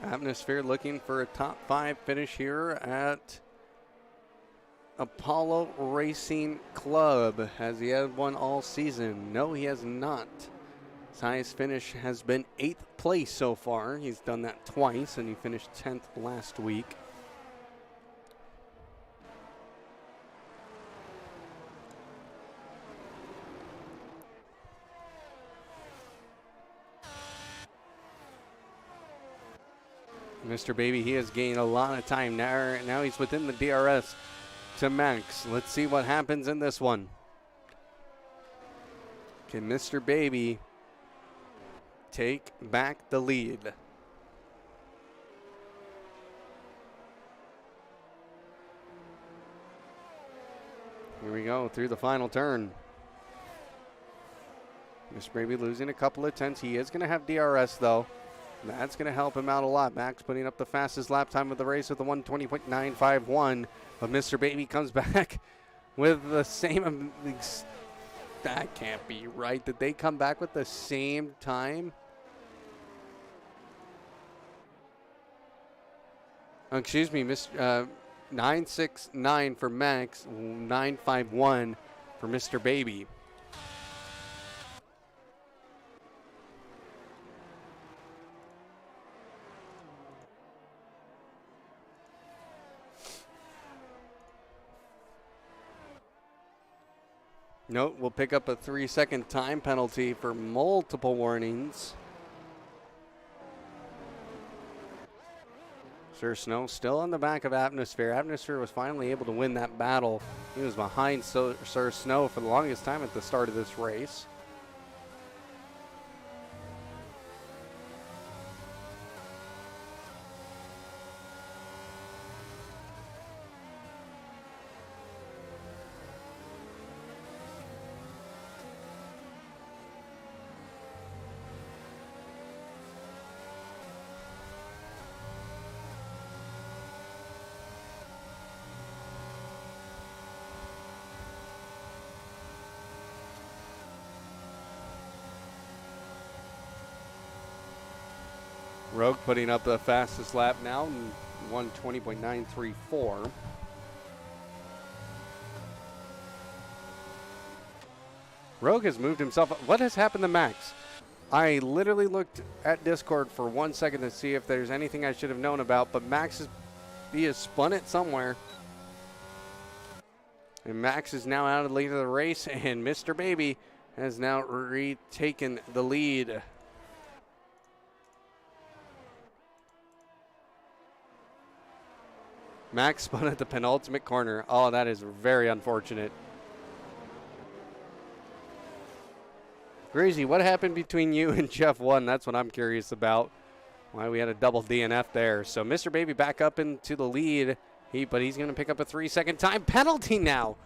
Atmosphere looking for a top 5 finish here at Apollo Racing Club. Has he had one all season? No, he has not. His highest finish has been 8th place so far. He's done that twice, and he finished 10th last week. Mr. Baby, he has gained a lot of time. Now he's within the DRS to Max. Let's see what happens in this one. Can Mr. Baby take back the lead? Here we go through the final turn. Mr. Baby losing a couple of tenths. He is going to have DRS though. That's going to help him out a lot. Max putting up the fastest lap time of the race with the 1:20.951. But Mr. Baby comes back with the same. That can't be right. Did they come back with the same time? Oh, excuse me, 969 for Max, 951 for Mr. Baby. Note, we'll pick up a 3-second time penalty for multiple warnings. Sir Snow still on the back of Atmosphere. Atmosphere was finally able to win that battle. He was behind Sir Snow for the longest time at the start of this race. Rogue putting up the fastest lap now, 1:20.934. Rogue has moved himself up. What has happened to Max? I literally looked at Discord for 1 second to see if there's anything I should have known about, but he has spun it somewhere. And Max is now out of the lead of the race, and Mr. Baby has now retaken the lead. Max spun at the penultimate corner. Oh, that is very unfortunate. Greasy, what happened between you and Jeff 1? That's what I'm curious about. Why we had a double DNF there. So Mr. Baby back up into the lead. But he's going to pick up a 3-second time penalty now.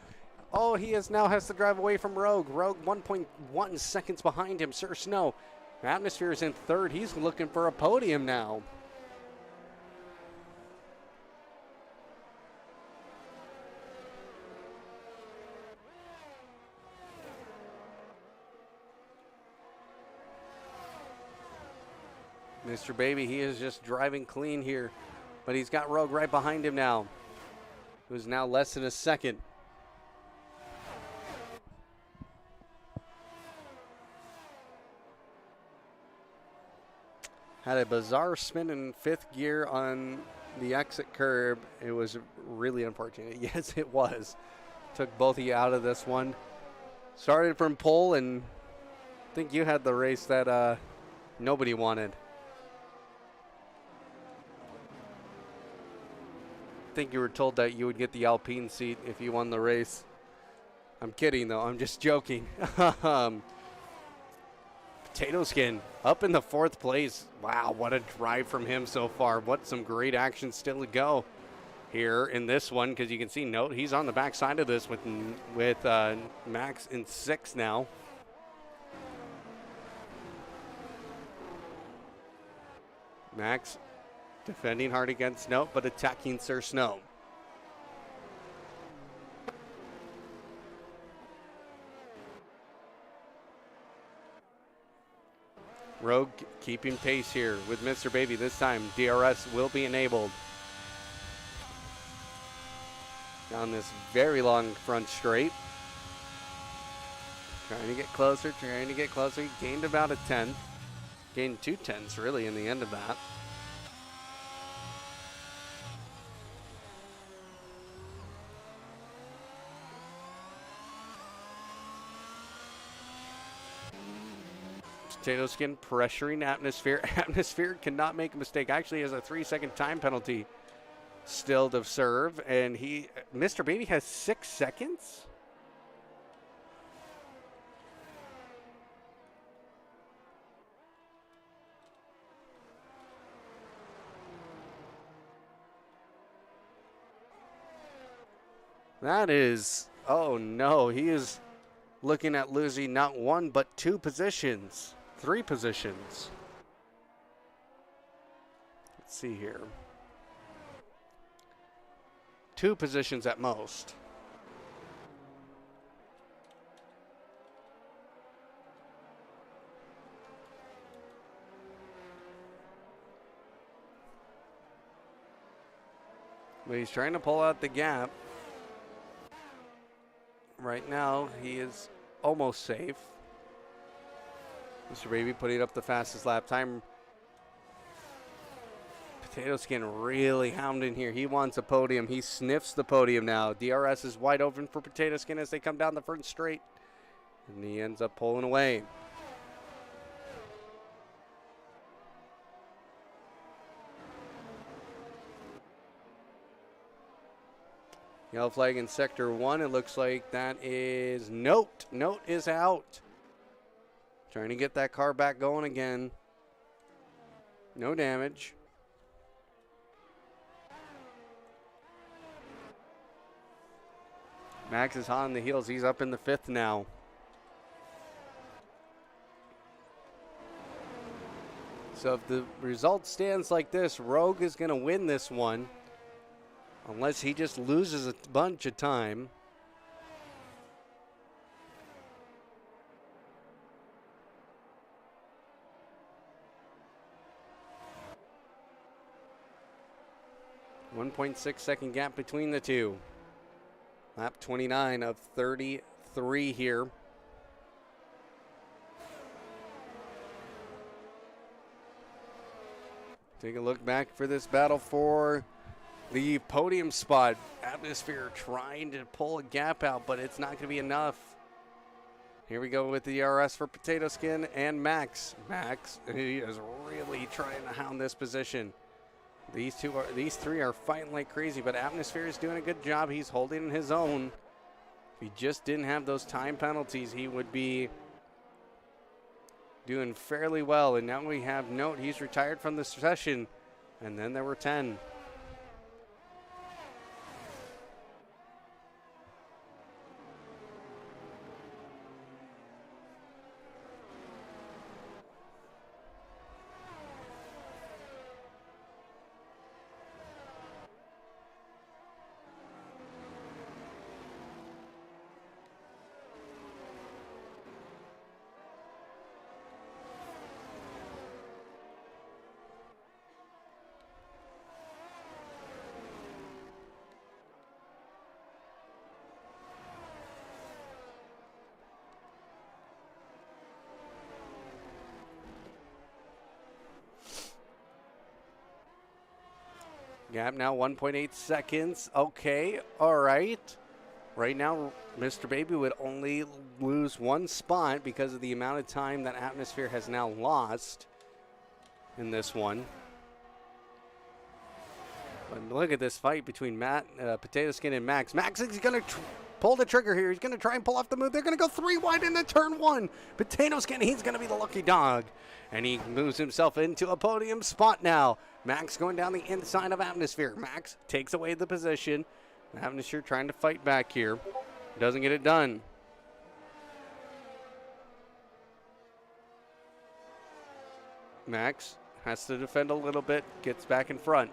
Oh, he now has to drive away from Rogue. Rogue 1.1 seconds behind him. Sir Snow. Atmosphere is in 3rd. He's looking for a podium now. Mr. Baby, he is just driving clean here, but he's got Rogue right behind him now, who's now less than a second. Had a bizarre spin in 5th gear on the exit curb. It was really unfortunate. Yes, it was. Took both of you out of this one. Started from pole, and I think you had the race that nobody wanted. I think you were told that you would get the Alpine seat if you won the race. I'm kidding, though. I'm just joking. Potato Skin up in the 4th place. Wow, what a drive from him so far. What some great action still to go here in this one, because you can see Note, he's on the back side of this with Max in 6th now. Max defending hard against Note, but attacking Sir Snow. Rogue keeping pace here with Mr. Baby. This time, DRS will be enabled. Down this very long front straight. Trying to get closer, He gained about a 10th. Gained 2 tenths, really, in the end of that. Potato Skin pressuring Atmosphere. Atmosphere cannot make a mistake. Actually has a 3-second time penalty still to serve. And Mr. Baby has 6 seconds? That is, oh no, he is looking at losing not 1 but 2 positions. 3 positions. Let's see here. 2 positions at most. But he's trying to pull out the gap. Right now, he is almost safe. Mr. Baby putting up the fastest lap time. Potato Skin really hounding here. He wants a podium. He sniffs the podium now. DRS is wide open for Potato Skin as they come down the front straight. And he ends up pulling away. Yellow flag in Sector 1. It looks like that is Note. Note is out. Trying to get that car back going again. No damage. Max is hot on the heels. He's up in the 5th now. So if the result stands like this, Rogue is going to win this one. Unless he just loses a bunch of time. .6-second gap between the two. Lap 29 of 33 here. Take a look back for this battle for the podium spot. Atmosphere trying to pull a gap out, but it's not going to be enough. Here we go with the DRS for Potato Skin and Max. Max, he is really trying to hound this position. These three are fighting like crazy, but Atmosphere is doing a good job. He's holding his own. If he just didn't have those time penalties, he would be doing fairly well. And now we have Note. He's retired from the session. And then there were 10. Gap now 1.8 seconds. Okay, all right. Right now, Mr. Baby would only lose one spot because of the amount of time that Atmosphere has now lost in this one. But look at this fight between Potato Skin and Max. Max is going to pull the trigger here. He's going to try and pull off the move. They're going to go 3 wide into turn 1. Potato Skin, he's going to be the lucky dog. And he moves himself into a podium spot now. Max going down the inside of Atmosphere. Max takes away the position. Atmosphere trying to fight back here. Doesn't get it done. Max has to defend a little bit. Gets back in front.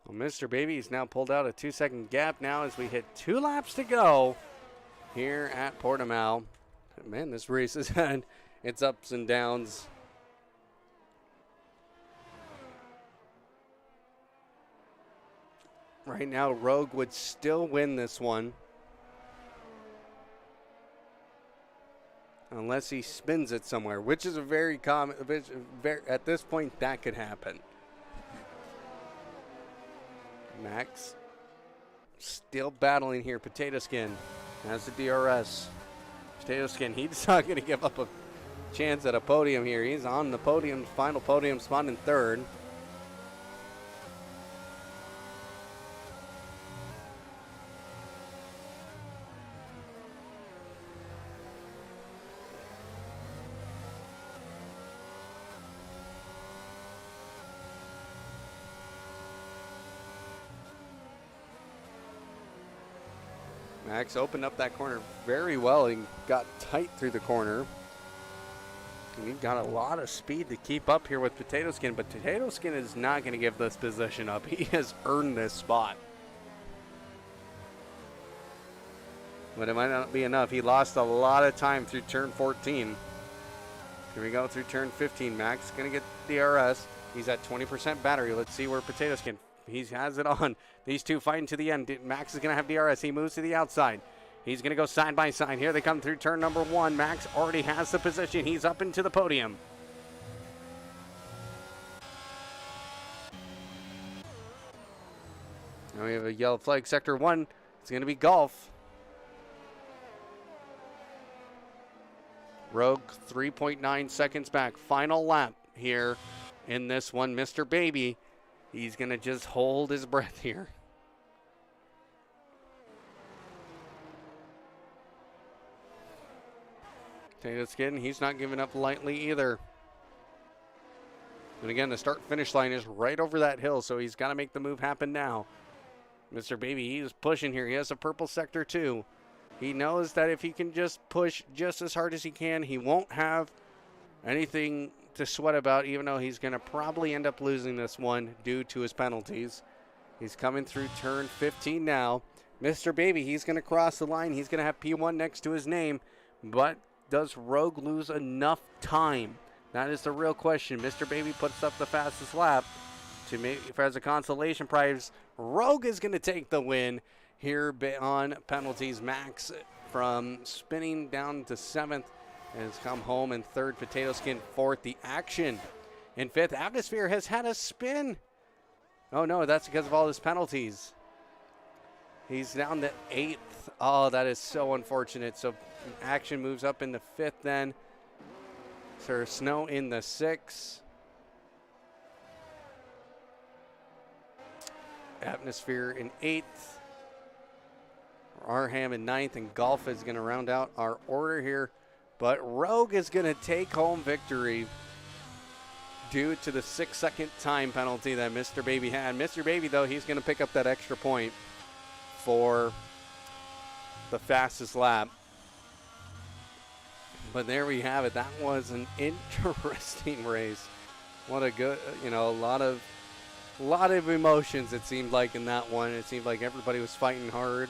Well, Mr. Baby's now pulled out a 2-second gap now as we hit 2 laps to go here at Portimao. Man, this race has had its ups and downs. Right now, Rogue would still win this one. Unless he spins it somewhere, which is a very common, at this point, that could happen. Max still battling here. Potato Skin has the DRS. Potato Skin, he's not going to give up a chance at a podium here. He's on the podium, final podium spot in 3rd. Max opened up that corner very well and got tight through the corner. And he got a lot of speed to keep up here with Potato Skin, but Potato Skin is not going to give this position up. He has earned this spot. But it might not be enough. He lost a lot of time through turn 14. Here we go through turn 15. Max going to get DRS. He's at 20% battery. Let's see where Potato Skin, he has it on. These two fighting to the end. Max is going to have DRS. He moves to the outside. He's going to go side by side. Here they come through turn number 1. Max already has the position. He's up into the podium. Now we have a yellow flag. Sector 1. It's going to be Golf. Rogue 3.9 seconds back. Final lap here in this one. Mr. Baby, he's going to just hold his breath here. Potato Skin, he's not giving up lightly either. And again, the start-finish line is right over that hill, so he's got to make the move happen now. Mr. Baby, he's pushing here. He has a purple sector too. He knows that if he can just push just as hard as he can, he won't have anything to sweat about, even though he's going to probably end up losing this one due to his penalties. He's coming through turn 15 now. Mr. Baby, he's going to cross the line. He's going to have P1 next to his name, but does Rogue lose enough time? That is the real question. Mr. Baby puts up the fastest lap to make as a consolation prize. Rogue is going to take the win here on penalties. Max from spinning down to 7th has come home in 3rd. Potato Skin 4th. The action in 5th. Atmosphere has had a spin. Oh no, that's because of all his penalties. He's down to 8th. Oh, that is so unfortunate. So action moves up into 5th then. Sir Snow in the 6th. Atmosphere in 8th. Arham in 9th, and Golf is going to round out our order here. But Rogue is going to take home victory due to the 6-second time penalty that Mr. Baby had. Mr. Baby, though, he's going to pick up that extra point for the fastest lap. But there we have it. That was an interesting race. What a good, a lot of emotions it seemed like in that one. It seemed like everybody was fighting hard.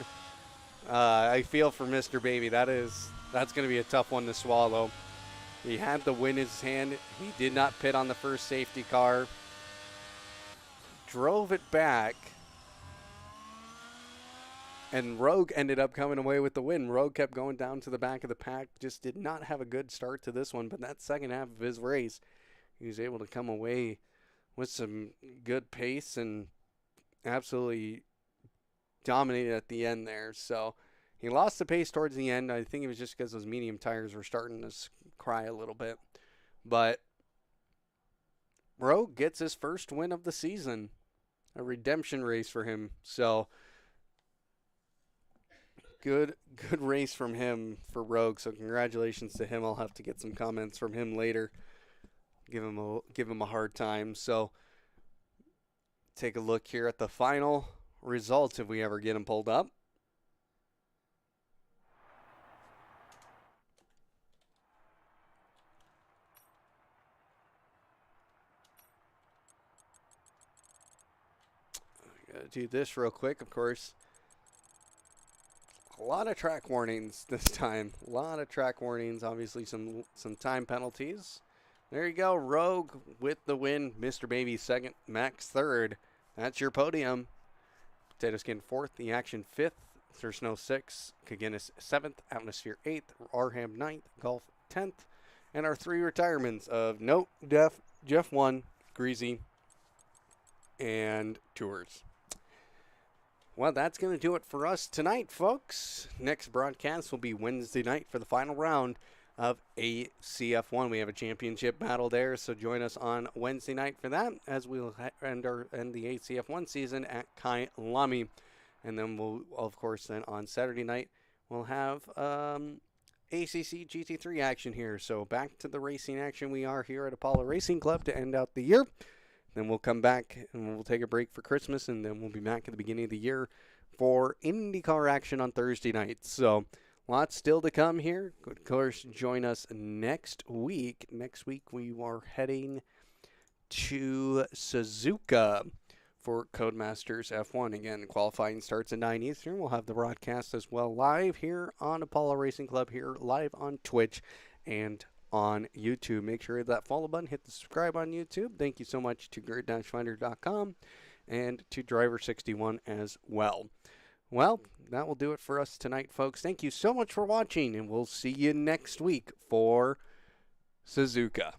I feel for Mr. Baby. That's going to be a tough one to swallow. He had the win in his hand. He did not pit on the first safety car. Drove it back. And Rogue ended up coming away with the win. Rogue kept going down to the back of the pack. Just did not have a good start to this one. But that second half of his race, he was able to come away with some good pace and absolutely dominated at the end there. So he lost the pace towards the end. I think it was just because those medium tires were starting to cry a little bit. But Rogue gets his first win of the season. A redemption race for him. So good race from him for Rogue. So congratulations to him. I'll have to get some comments from him later. Give him a hard time. So take a look here at the final results if we ever get them pulled up. Gotta do this real quick, of course. A lot of track warnings this time. A lot of track warnings. Obviously, some time penalties. There you go. Rogue with the win. Mr. Baby second. Max third. That's your podium. Potato Skin fourth. The Action fifth. Sir Snow sixth. Kaginis seventh. Atmosphere eighth. Arham ninth. Golf 10th. And our three retirements of Note, Jeff 1, Greasy, and Tours. Well, that's going to do it for us tonight, folks. Next broadcast will be Wednesday night for the final round of ACF1. We have a championship battle there, so join us on Wednesday night for that as we'll end the ACF1 season at Kai Lami. And then we'll, of course, then on Saturday night, we'll have ACC GT3 action here. So back to the racing action we are here at Apollo Racing Club to end out the year. Then we'll come back and we'll take a break for Christmas, and then we'll be back at the beginning of the year for IndyCar action on Thursday night. So lots still to come here. Of course, join us next week. Next week we are heading to Suzuka for Codemasters F1. Again, qualifying starts at 9 Eastern. We'll have the broadcast as well live here on Apollo Racing Club, here live on Twitch and on YouTube. Make sure that follow button, hit the subscribe on YouTube. Thank you so much to grid-finder.com and to Driver61 as well. Well, that will do it for us tonight, folks. Thank you so much for watching, and we'll see you next week for Suzuka.